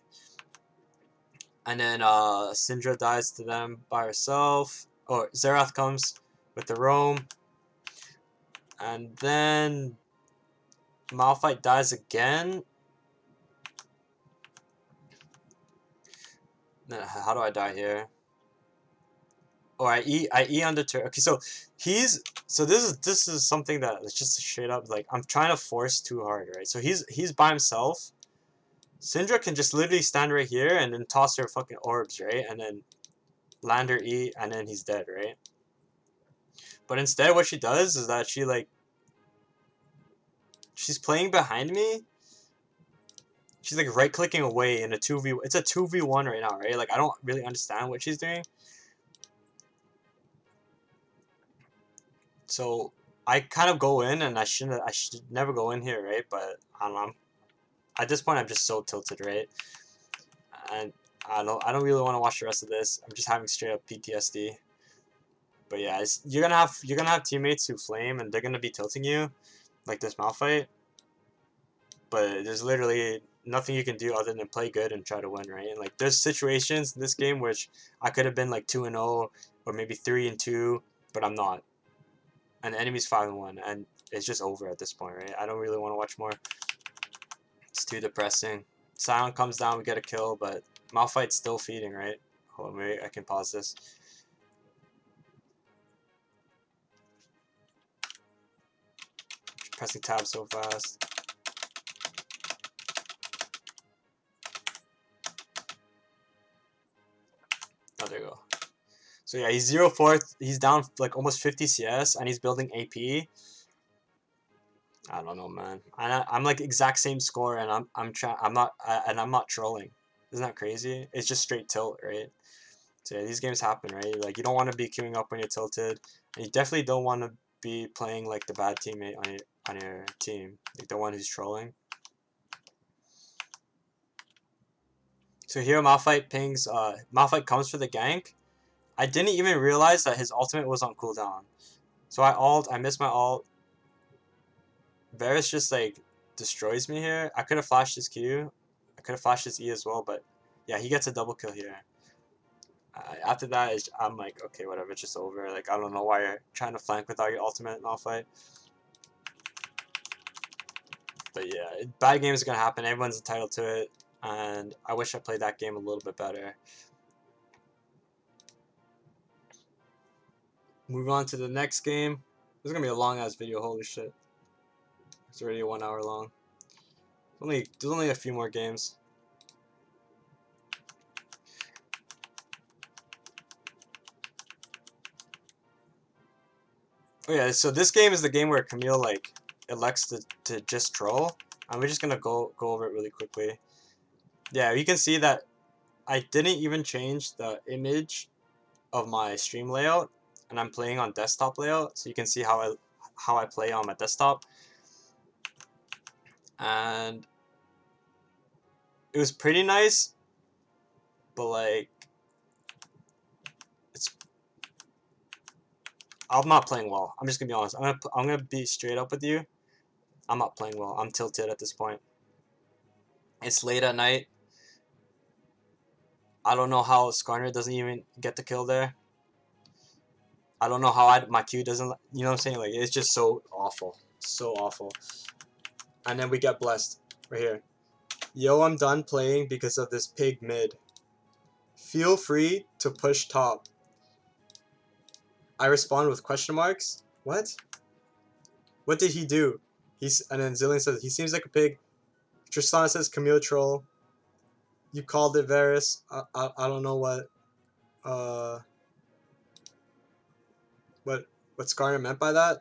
And then Syndra dies to them by herself. Or Xerath comes with the roam. And then Malphite dies again. How do I die here? Or I E under turn. Okay, so this is something that is just straight up like I'm trying to force too hard, right? So he's by himself. Syndra can just literally stand right here and then toss her fucking orbs, right? And then land her E, and then he's dead, right? But instead, what she does is that she's playing behind me. She's like right clicking away in a 2v. It's a 2v1 right now, right? Like I don't really understand what she's doing. So I kind of go in, and I should never go in here, right? But I don't know. At this point, I'm just so tilted, right? And I don't really want to watch the rest of this. I'm just having straight up PTSD. But yeah, you're gonna have teammates who flame, and they're gonna be tilting you, like this Malphite. But there's literally nothing you can do other than play good and try to win, right? And like there's situations in this game which I could have been like 2-0 or maybe 3-2, but I'm not. And the enemy's 5-1, and it's just over at this point, right? I don't really want to watch more. It's too depressing. Sion comes down, we get a kill, but Malphite's still feeding, right? Hold on, maybe I can pause this. Pressing tab so fast. Oh, there you go. So yeah, he's 0-4. He's down like almost 50 CS, and he's building AP. I don't know, man. I'm like exact same score, and I'm not trolling. Isn't that crazy? It's just straight tilt, right? So yeah, these games happen, right? Like you don't want to be queuing up when you're tilted, and you definitely don't want to be playing like the bad teammate on your team, like the one who's trolling. So here Malphite pings. Malphite comes for the gank. I didn't even realize that his ultimate was on cooldown. So I missed my ult. Varus just like destroys me here. I could have flashed his Q. I could have flashed his E as well, but yeah, he gets a double kill here. After that, I'm like, okay, whatever, it's just over. Like, I don't know why you're trying to flank without your ultimate Malphite. But yeah, bad games are going to happen. Everyone's entitled to it. And I wish I played that game a little bit better. Move on to the next game. This is going to be a long-ass video. Holy shit. It's already 1 hour long. There's only a few more games. Oh yeah, so this game is the game where Camille like elects to just troll. And we're just gonna go over it really quickly. Yeah, you can see that I didn't even change the image of my stream layout, and I'm playing on desktop layout, so you can see how I play on my desktop. And it was pretty nice, but like I'm not playing well. I'm just gonna be honest. I'm gonna be straight up with you. I'm not playing well. I'm tilted at this point. It's late at night. I don't know how Skarner doesn't even get the kill there. I don't know how my Q doesn't. You know what I'm saying? Like it's just so awful, so awful. And then we get blessed right here. Yo, I'm done playing because of this pig mid. Feel free to push top. I respond with question marks. What? What did he do? And then Zillion says he seems like a pig. Tristan says Camille troll. You called it Varus. I don't know what what Skarner meant by that.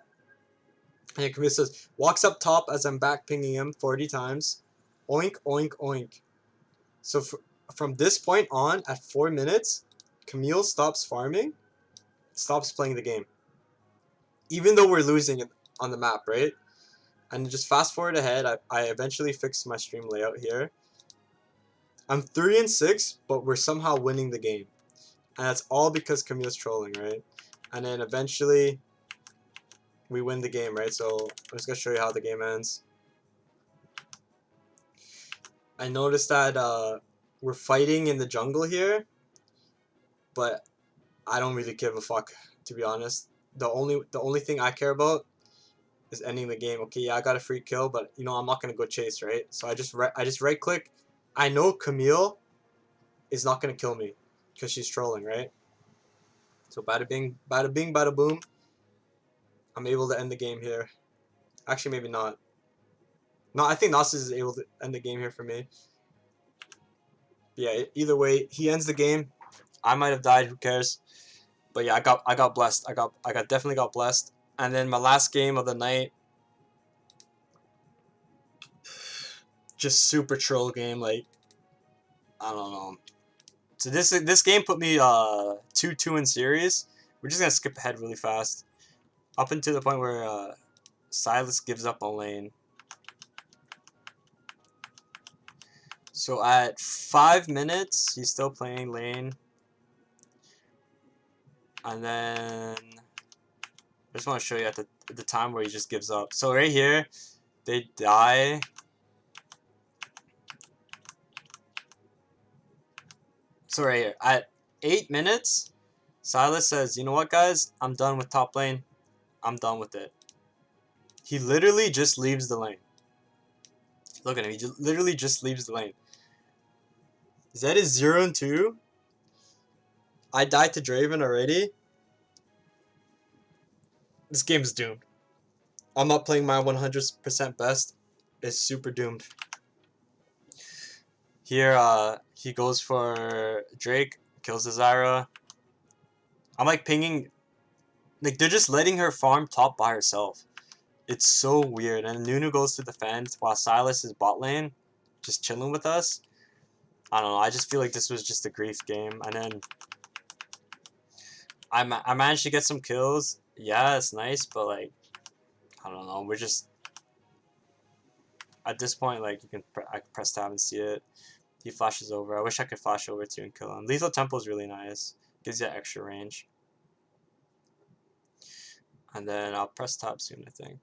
And Camille says walks up top as I'm back pinging him 40 times. Oink oink oink. So from this point on, at 4 minutes, Camille stops farming, stops playing the game. Even though we're losing it on the map, right? And just fast forward ahead, I eventually fixed my stream layout here. I'm 3-6, but we're somehow winning the game. And that's all because Camille's trolling, right? And then eventually, we win the game, right? So I'm just going to show you how the game ends. I noticed that we're fighting in the jungle here, but I don't really give a fuck, to be honest. The only thing I care about is ending the game. Okay, yeah, I got a free kill, but you know I'm not gonna go chase, right? So I just right click. I know Camille is not gonna kill me because she's trolling, right? So bada bing, bada boom. I'm able to end the game here. Actually, maybe not. No, I think Nasus is able to end the game here for me. Yeah, either way, he ends the game. I might have died. Who cares? But yeah, I got blessed. I definitely got blessed. And then my last game of the night, just super troll game. Like I don't know. So this game put me 2-2 in series. We're just gonna skip ahead really fast, up until the point where Silas gives up on lane. So at 5 minutes, he's still playing lane, and then I just want to show you at the time where he just gives up. So right here, they die. So right here, at 8 minutes, Silas says, you know what, guys? I'm done with top lane. I'm done with it. He literally just leaves the lane. Look at him. He literally just leaves the lane. Zed is 0-2. I died to Draven already. This game is doomed. I'm not playing my 100% best. It's super doomed. Here, he goes for Drake, kills the Zyra. I'm like pinging. Like, they're just letting her farm top by herself. It's so weird. And Nunu goes to defend while Silas is bot lane, just chilling with us. I don't know. I just feel like this was just a grief game. And then I managed to get some kills. Yeah, it's nice, but like, I don't know. We're just at this point, like I can press tab and see it. He flashes over. I wish I could flash over too and kill him. Lethal Tempo is really nice. Gives you extra range. And then I'll press tab soon, I think.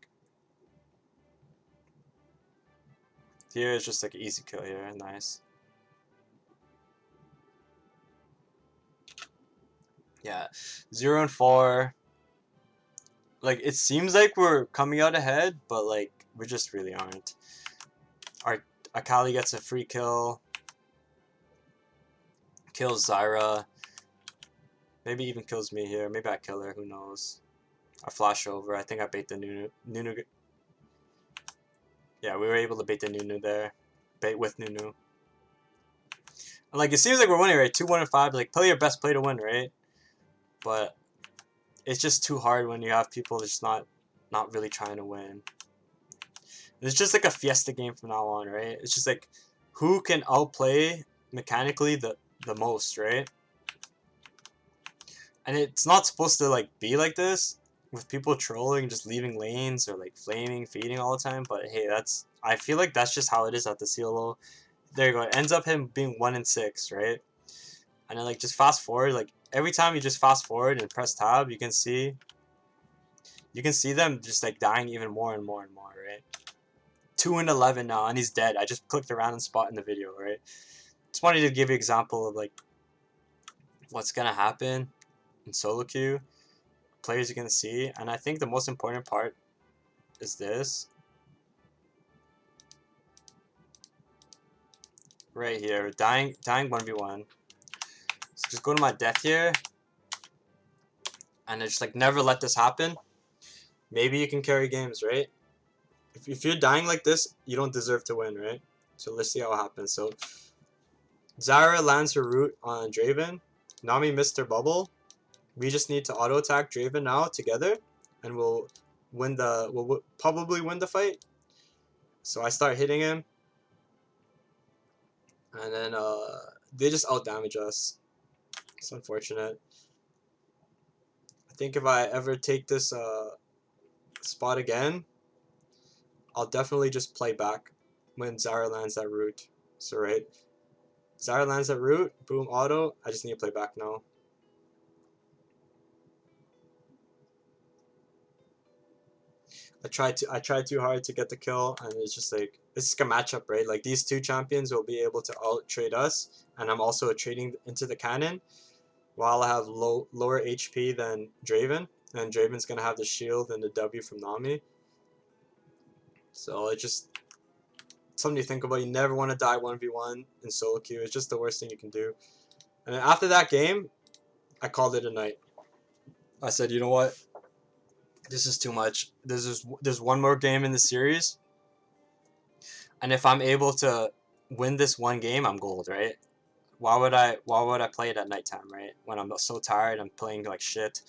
Here is just like an easy kill here. Nice. Yeah, 0-4. Like, it seems like we're coming out ahead, but like we just really aren't. Our Akali gets a free kill. Kills Zyra. Maybe even kills me here. Maybe I kill her. Who knows? I flash over. I think I bait the Nunu. Yeah, we were able to bait the Nunu there. Bait with Nunu. And like, it seems like we're winning, right? 2-1-5. Like, play your best play to win, right? But it's just too hard when you have people just not really trying to win. It's just like a fiesta game from now on, right? It's just like who can outplay mechanically the most, right? And it's not supposed to like be like this with people trolling, just leaving lanes or like flaming, feeding all the time. But hey, I feel like that's just how it is at the CLO. there you go. It ends up him being 1-6, right? And then like just fast forward, like every time you just fast forward and press tab, you can see them just like dying even more and more and more, right? 2-11 now, and he's dead. I just clicked a random spot in the video, right? Just wanted to give you an example of like what's gonna happen in solo queue, players you're gonna see, and I think the most important part is this right here, dying 1v1. So just go to my death here, and just like never let this happen. Maybe you can carry games, right? If you're dying like this, you don't deserve to win, right? So let's see how it happens. So Zara lands her root on Draven. Nami missed her bubble. We just need to auto attack Draven now together, and we'll probably win the fight. So I start hitting him, and then they just out damage us. It's unfortunate. I think if I ever take this spot again, I'll definitely just play back when Zara lands that root. So right, Zara lands that root, boom, auto. I just need to play back now. I tried too hard to get the kill, and it's just like it's like a matchup, right? Like these two champions will be able to out trade us, and I'm also trading into the cannon, while I have lower HP than Draven, and Draven's gonna have the shield and the W from Nami. So it's just something to think about. You never want to die 1v1 in solo queue. It's just the worst thing you can do. And then after that game, I called it a night. I said, you know what? This is too much. There's one more game in the series, and if I'm able to win this one game, I'm gold, right? Why would I play it at nighttime, right? When I'm so tired, I'm playing like shit.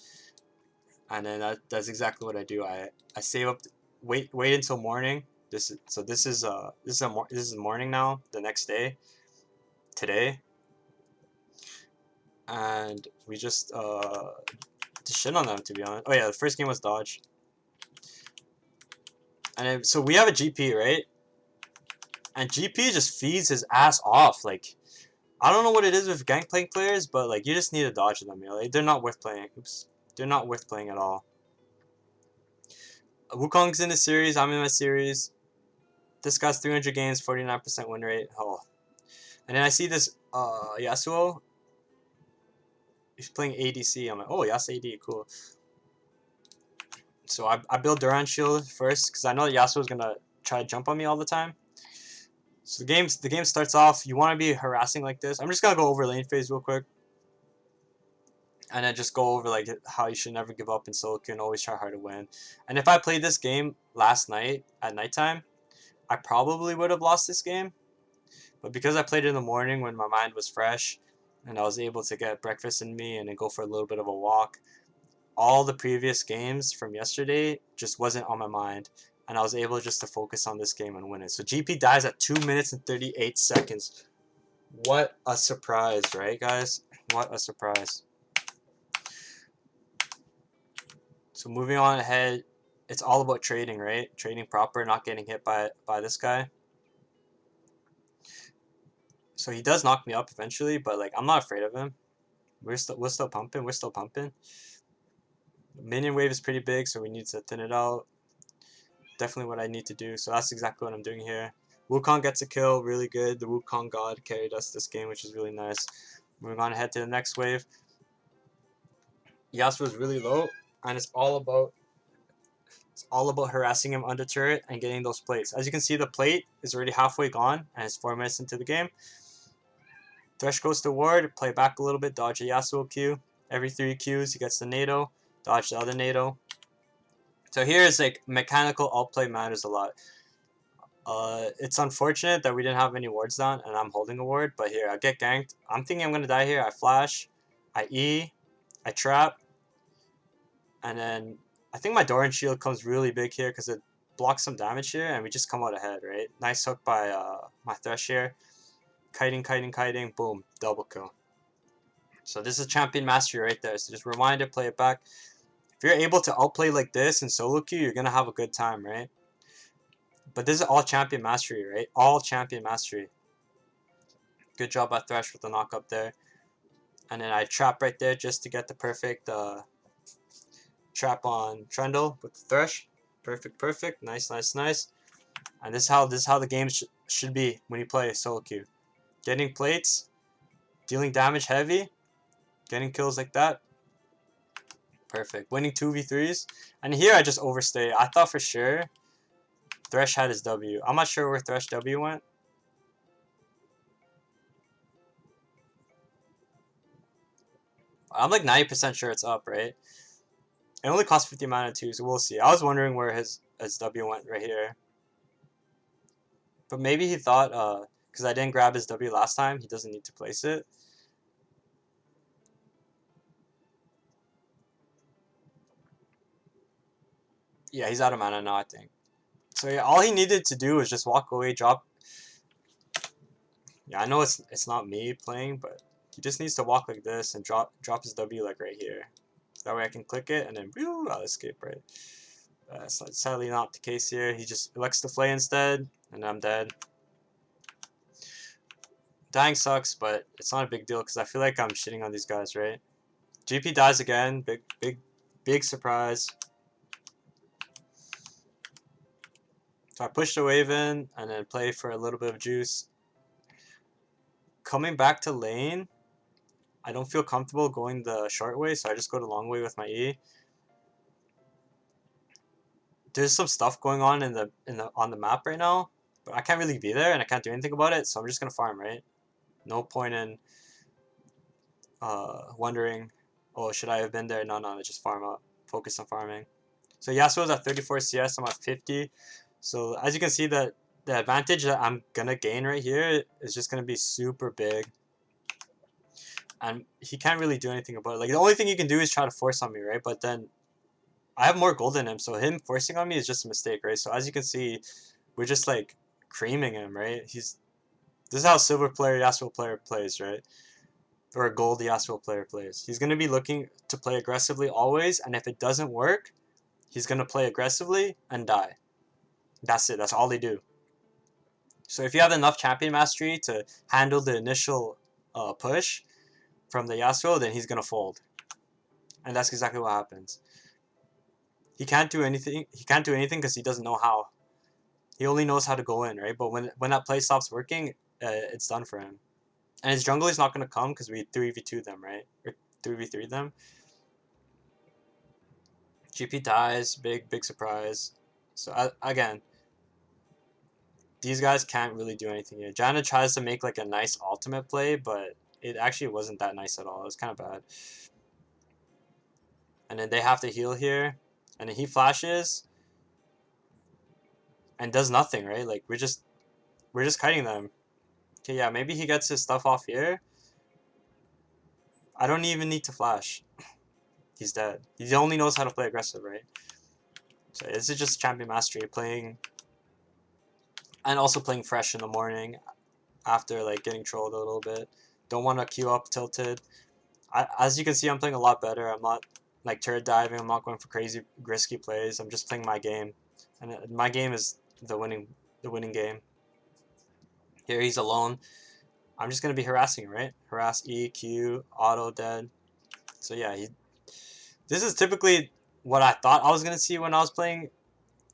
And then that's exactly what I do. I save up, wait until morning. This is morning now. The next day, today, and we just shit on them, to be honest. Oh yeah, the first game was dodge. And so we have a GP, right? And GP just feeds his ass off. Like, I don't know what it is with Gangplank players, but like you just need to dodge them. You know? Like, they're not worth playing. Oops, they're not worth playing at all. Wukong's in the series. I'm in my series. This guy's 300 games, 49% win rate. Oh, and then I see this Yasuo. He's playing ADC. I'm like, oh, Yasuo AD, cool. So I build Duran Shield first because I know that Yasuo's gonna try to jump on me all the time. So the game starts off. You want to be harassing like this. I'm just gonna go over lane phase real quick, and then just go over like how you should never give up in solo queue and always try hard to win. And if I played this game last night at nighttime, I probably would have lost this game. But because I played it in the morning when my mind was fresh, and I was able to get breakfast in me and then go for a little bit of a walk, all the previous games from yesterday just wasn't on my mind, and I was able just to focus on this game and win it. So GP dies at 2 minutes and 38 seconds. What a surprise, right, guys? What a surprise. So moving on ahead, it's all about trading, right? Trading proper, not getting hit by this guy. So he does knock me up eventually, but like I'm not afraid of him. We're still pumping. We're still pumping. Minion wave is pretty big, so we need to thin it out. Definitely what I need to do. So that's exactly what I'm doing here. Wukong gets a kill, really good. The Wukong god carried us this game, which is really nice. Moving on ahead to the next wave. Yasuo is really low, and it's all about harassing him under turret and getting those plates. As you can see, the plate is already halfway gone, and it's 4 minutes into the game. Thresh goes to ward, play back a little bit, dodge a Yasuo Q. Every 3 Qs, he gets the NATO, dodge the other NATO. So here is like mechanical outplay matters a lot. It's unfortunate that we didn't have any wards down, and I'm holding a ward, but here, I get ganked. I'm thinking I'm going to die here. I flash, I E, I trap, and then I think my Doran shield comes really big here because it blocks some damage here, and we just come out ahead, right? Nice hook by my Thresh here. Kiting, boom, double kill. So this is champion mastery right there. So just rewind it, play it back. If you're able to outplay like this in solo queue, you're going to have a good time, right? But this is all champion mastery, right? All champion mastery. Good job by Thresh with the knock up there. And then I trap right there just to get the perfect trap on Trundle with the Thresh. Perfect. Nice. And this is how the game should be when you play solo queue. Getting plates, dealing damage heavy, getting kills like that. Perfect. Winning 2v3s. And here I just overstayed. I thought for sure Thresh had his W. I'm not sure where Thresh W went. I'm like 90% sure it's up, right? It only costs 50 mana too, so we'll see. I was wondering where his W went right here. But maybe he thought, because I didn't grab his W last time, he doesn't need to place it. Yeah, he's out of mana now, I think. So yeah, all he needed to do was just walk away, drop. Yeah, I know it's not me playing, but he just needs to walk like this and drop his W like right here. That way I can click it and then whew, I'll escape, right? Sadly not the case here. He just elects to flay instead, and I'm dead. Dying sucks, but it's not a big deal because I feel like I'm shitting on these guys, right? GP dies again. Big surprise. So I push the wave in and then play for a little bit of juice. Coming back to lane, I don't feel comfortable going the short way, so I just go the long way with my E. There's some stuff going on on the map right now, but I can't really be there and I can't do anything about it, so I'm just gonna farm, right? No point in wondering, oh, should I have been there? No, just farm up. Focus on farming. So Yasuo's at 34 CS, I'm at 50. So as you can see, the advantage that I'm gonna gain right here is just gonna be super big. And he can't really do anything about it. Like, the only thing he can do is try to force on me, right? But then I have more gold than him, so him forcing on me is just a mistake, right? So as you can see, we're just like creaming him, right? This is how a silver player Yasuo player plays, right? Or a gold Yasuo player plays. He's gonna be looking to play aggressively always, and if it doesn't work, he's gonna play aggressively and die. That's it. That's all they do. So if you have enough champion mastery to handle the initial push from the Yasuo, then he's gonna fold, and that's exactly what happens. He can't do anything. He can't do anything because he doesn't know how. He only knows how to go in, right? But when that play stops working, it's done for him. And his jungler is not gonna come because we 3v2 them, right? Or 3v3 them. GP dies. Big surprise. So again, these guys can't really do anything here. Janna tries to make like a nice ultimate play, but it actually wasn't that nice at all. It was kind of bad. And then they have to heal here, and then he flashes and does nothing, right? Like we're just kiting them. Okay, yeah, maybe he gets his stuff off here. I don't even need to flash. He's dead. He only knows how to play aggressive, right? So this is just champion mastery, playing and also playing fresh in the morning after like getting trolled a little bit. Don't want to queue up tilted. As you can see, I'm playing a lot better. I'm not like turret diving. I'm not going for crazy risky plays. I'm just playing my game, and my game is the winning game. Here he's alone. I'm just gonna be harassing, right? Harass E, Q, auto, dead. So yeah, this is typically what I thought I was gonna see when I was playing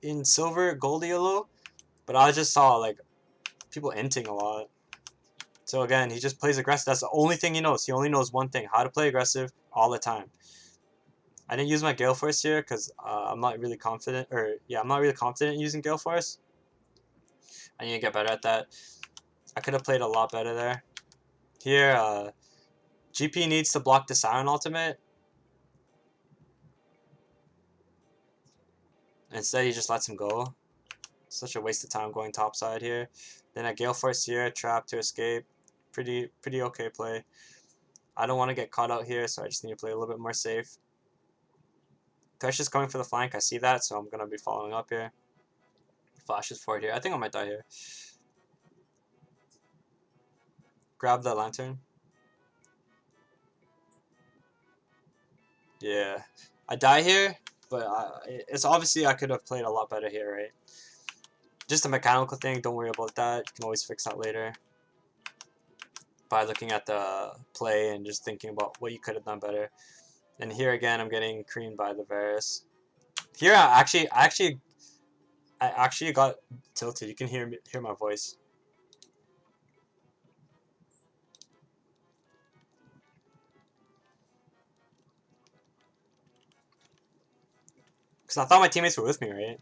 in silver, gold, yellow, but I just saw like people inting a lot. So again, he just plays aggressive. That's the only thing he knows. He only knows one thing: how to play aggressive all the time. I didn't use my Gale Force here because I'm not really confident, I'm not really confident in using Gale Force. I need to get better at that. I could have played a lot better there. Here, GP needs to block the Siren ultimate. Instead, he just lets him go. Such a waste of time going topside here. Then a Gale Force here, trap to escape. Pretty okay play. I don't want to get caught out here, so I just need to play a little bit more safe. Thresh is coming for the flank. I see that, so I'm going to be following up here. Flash is forward here. I think I might die here. Grab the lantern. Yeah. I die here, but it's obviously I could have played a lot better here, right? Just a mechanical thing. Don't worry about that. You can always fix that later. by looking at the play and just thinking about what you could have done better. And here again, I'm getting creamed by the Varus. Here, I actually got tilted. You can hear my voice. Because I thought my teammates were with me, right?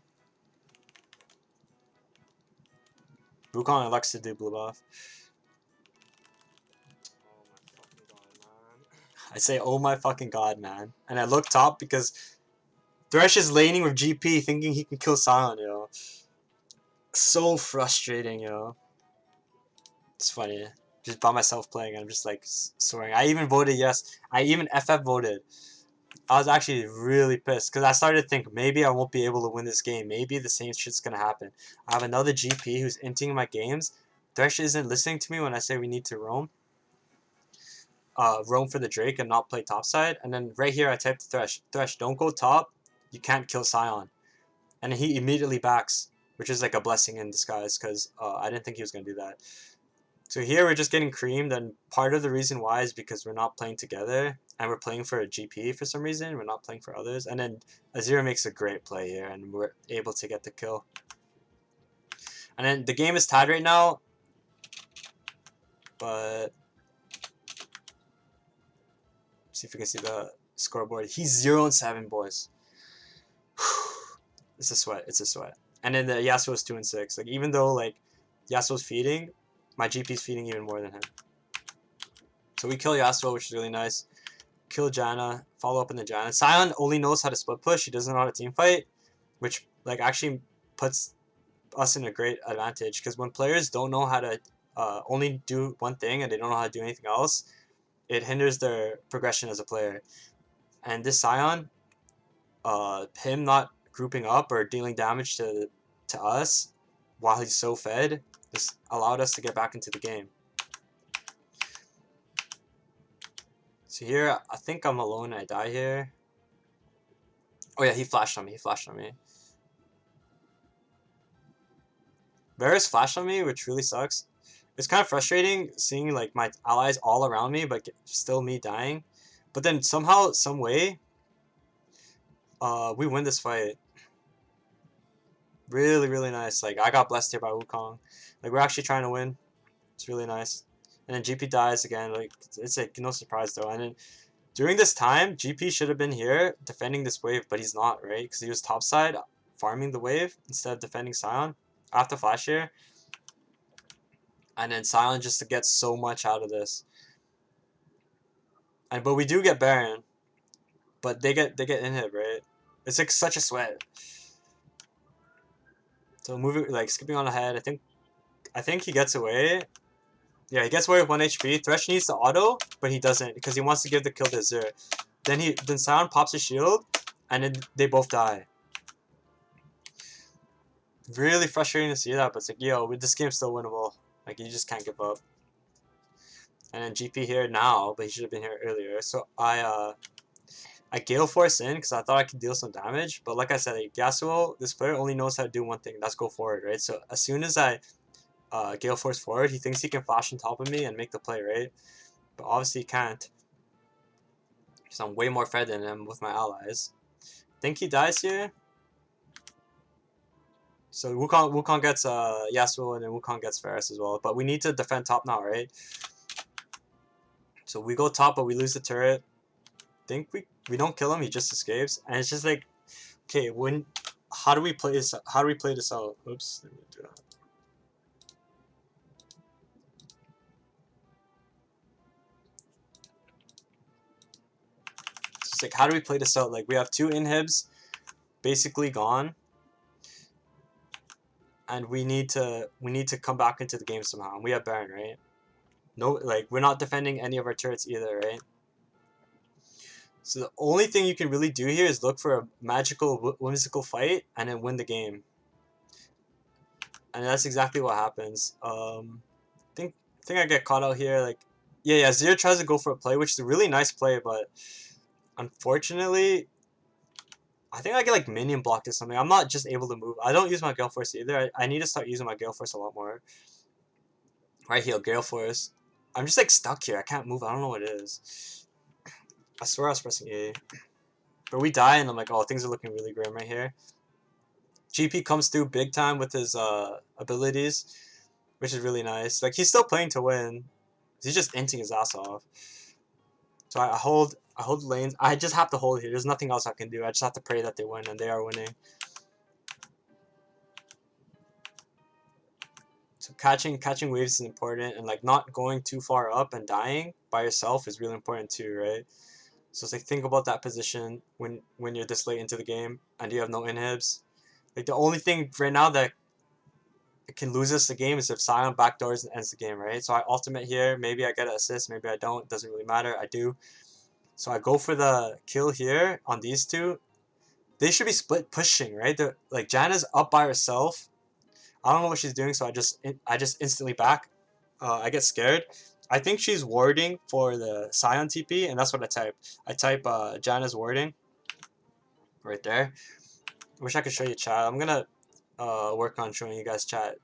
Wukong and Alexa do blue buff. I say, oh my fucking god, man. And I look top because Thresh is laning with GP thinking he can kill Sion, yo. So frustrating, yo. It's funny. Just by myself playing, I'm just like swearing. I even voted yes. I even FF voted. I was actually really pissed because I started to think maybe I won't be able to win this game. Maybe the same shit's gonna happen. I have another GP who's inting my games. Thresh isn't listening to me when I say we need to roam. Roam for the Drake and not play topside. And then right here I typed Thresh. Thresh, don't go top. You can't kill Sion. And he immediately backs, which is like a blessing in disguise because I didn't think he was gonna do that. So here we're just getting creamed, and part of the reason why is because we're not playing together, and we're playing for a GP for some reason. We're not playing for others. And then Azir makes a great play here, and we're able to get the kill. And then the game is tied right now, but see if we can see the scoreboard. He's 0-7, boys. It's a sweat. It's a sweat. And then the Yasuo's 2-6. Like even though like Yasuo's feeding, my GP's feeding even more than him. So we kill Yasuo, which is really nice. Kill Janna, follow up in the Janna. Sion only knows how to split push. He doesn't know how to team fight, which like actually puts us in a great advantage because when players don't know how to only do one thing and they don't know how to do anything else, it hinders their progression as a player. And this Sion, him not grouping up or dealing damage to us while he's so fed, this allowed us to get back into the game. So here, I think I'm alone and I die here. Oh yeah, he flashed on me. He flashed on me. Varus flashed on me, which really sucks. It's kind of frustrating seeing like my allies all around me, but still me dying. But then somehow, some way, we win this fight. Really, really nice. Like I got blessed here by Wukong. Like we're actually trying to win. It's really nice. And then GP dies again. Like it's like no surprise though. And then during this time, GP should have been here defending this wave, but he's not, right? Because he was topside farming the wave instead of defending Sion after flash here. And then Sion just to get so much out of this. And but we do get Baron, but they get inhib, right? It's like such a sweat. So moving like skipping on ahead, I think he gets away. Yeah, he gets away with 1 HP. Thresh needs to auto, but he doesn't because he wants to give the kill to Azir. Then Sion pops his shield, and then they both die. Really frustrating to see that, but it's like, yo, this game's still winnable. Like, you just can't give up. And then GP here now, but he should have been here earlier. So I Gale Force in because I thought I could deal some damage. But like I said, like, Yasuo, this player only knows how to do one thing. That's go forward, right? So as soon as I Gale Force forward, he thinks he can flash on top of me and make the play, right? But obviously he can't. Because I'm way more fed than him with my allies. Think he dies here? So Wukong gets Yasuo and then Wukong gets Varus as well. But we need to defend top now, right? So we go top, but we lose the turret. Think we don't kill him, he just escapes. And it's just like, okay, how do we play this? How do we play this out? Oops, let me do that. It's like, how do we play this out? Like we have 2 inhibs basically gone. And we need to come back into the game somehow. And we have Baron, right? No, like we're not defending any of our turrets either, right? So the only thing you can really do here is look for a magical, whimsical fight and then win the game. And that's exactly what happens. think I get caught out here. Like, yeah, Zero tries to go for a play, which is a really nice play, but unfortunately, I think I get like minion blocked or something. I'm not just able to move. I don't use my Gale Force either. I need to start using my Gale Force a lot more. Right here, Gale Force. I'm just like stuck here. I can't move. I don't know what it is. I swear I was pressing A. But we die and I'm like, oh, things are looking really grim right here. GP comes through big time with his abilities, which is really nice. Like, he's still playing to win. He's just inting his ass off. So I hold lanes. I just have to hold here. There's nothing else I can do. I just have to pray that they win, and they are winning. So catching waves is important, and like not going too far up and dying by yourself is really important too, right? So it's like, think about that position when you're this late into the game and you have no inhibs. Like, the only thing right now that can lose us the game is if Sion backdoors and ends the game, right? So I ultimate here. Maybe I get an assist. Maybe I don't. Doesn't really matter. I do. So I go for the kill here on these two. They should be split pushing, right? Like, Janna's up by herself. I don't know what she's doing, so I just instantly back. I get scared. I think she's warding for the Sion TP, and that's what I type. I type Janna's warding right there. Wish I could show you chat. I'm gonna work on showing you guys chat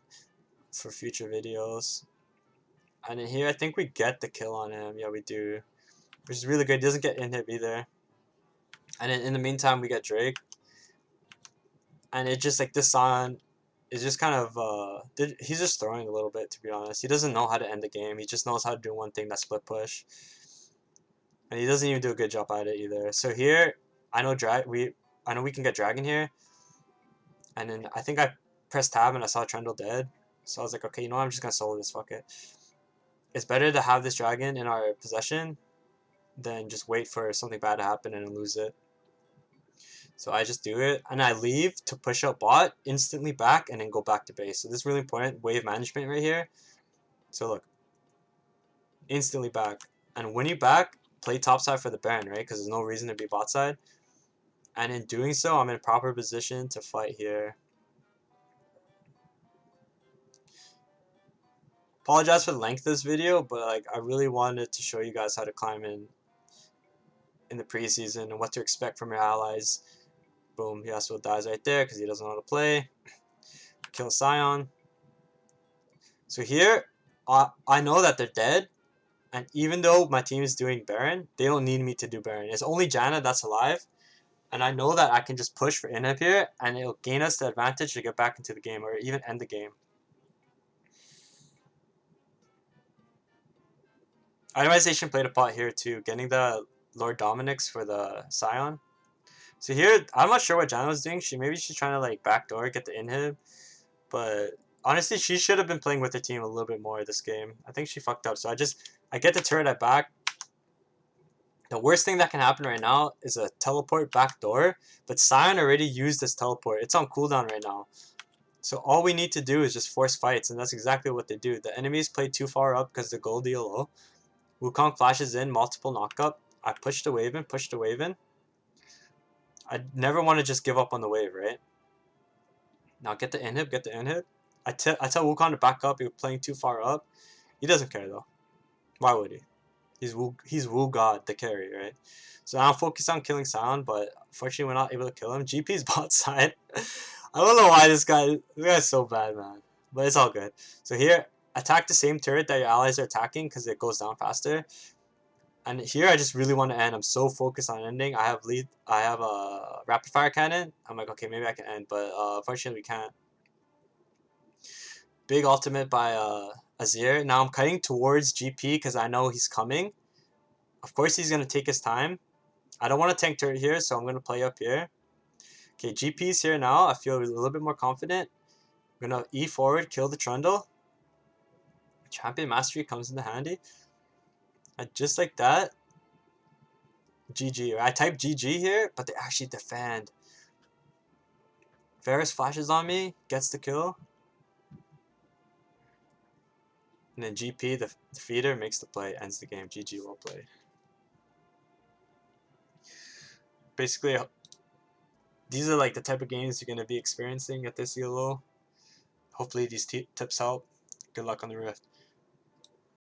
for future videos. And in here, I think we get the kill on him. Yeah, we do, which is really good. He doesn't get inhib either. And then in the meantime, we get Drake. And it just, like, this Sion is just kind of, he's just throwing a little bit, to be honest. He doesn't know how to end the game. He just knows how to do one thing, that's split push. And he doesn't even do a good job at it either. So here, I know we can get Dragon here. And then I think I pressed tab and I saw Trundle dead. So I was like, okay, you know what? I'm just going to solo this, fuck it. It's better to have this Dragon in our possession than just wait for something bad to happen and lose it. So I just do it, and I leave to push out bot, instantly back, and then go back to base. So this is really important, wave management right here. So look, instantly back. And when you back, play topside for the Baron, right? Because there's no reason to be bot side. And in doing so, I'm in proper position to fight here. Apologize for the length of this video, but like, I really wanted to show you guys how to climb in the preseason and what to expect from your allies. Boom, Yasuo dies right there because he doesn't know how to play. Kill Sion. So here, I know that they're dead, and even though my team is doing Baron, they don't need me to do Baron. It's only Janna that's alive, and I know that I can just push for inhib here, and it'll gain us the advantage to get back into the game, or even end the game. Itemization played a part here too, getting the Lord Dominic's for the Sion. So here, I'm not sure what Janna was doing. Maybe she's trying to like backdoor, get the inhib, but honestly, she should have been playing with her team a little bit more this game. I think she fucked up. So I get the turret at back. The worst thing that can happen right now is a teleport backdoor, but Sion already used this teleport. It's on cooldown right now. So all we need to do is just force fights, and that's exactly what they do. The enemies play too far up because they're gold low. Wukong flashes in, multiple knockup. I push the wave in. I never want to just give up on the wave, right? Now get the inhib. I tell Wukong to back up. He was playing too far up. He doesn't care though. Why would he? He's Wu God, the carry, right? So now I'm focused on killing Sion, but unfortunately we're not able to kill him. GP's bot side. I don't know why this guy's so bad, man. But it's all good. So here, attack the same turret that your allies are attacking because it goes down faster. And here I just really want to end. I'm so focused on ending. I have a rapid fire cannon. I'm like, okay, maybe I can end, but unfortunately we can't. Big ultimate by Azir. Now I'm cutting towards GP because I know he's coming. Of course he's going to take his time. I don't want to tank turret here, so I'm going to play up here. Okay, GP's here now. I feel a little bit more confident. I'm going to E forward, kill the Trundle. Champion Mastery comes into handy. And just like that, GG. I type GG here, but they actually defend. Varus flashes on me, gets the kill. And then GP, the feeder, makes the play, ends the game. GG, well played. Basically, these are like the type of games you're going to be experiencing at this ELO. Hopefully these tips help. Good luck on the Rift.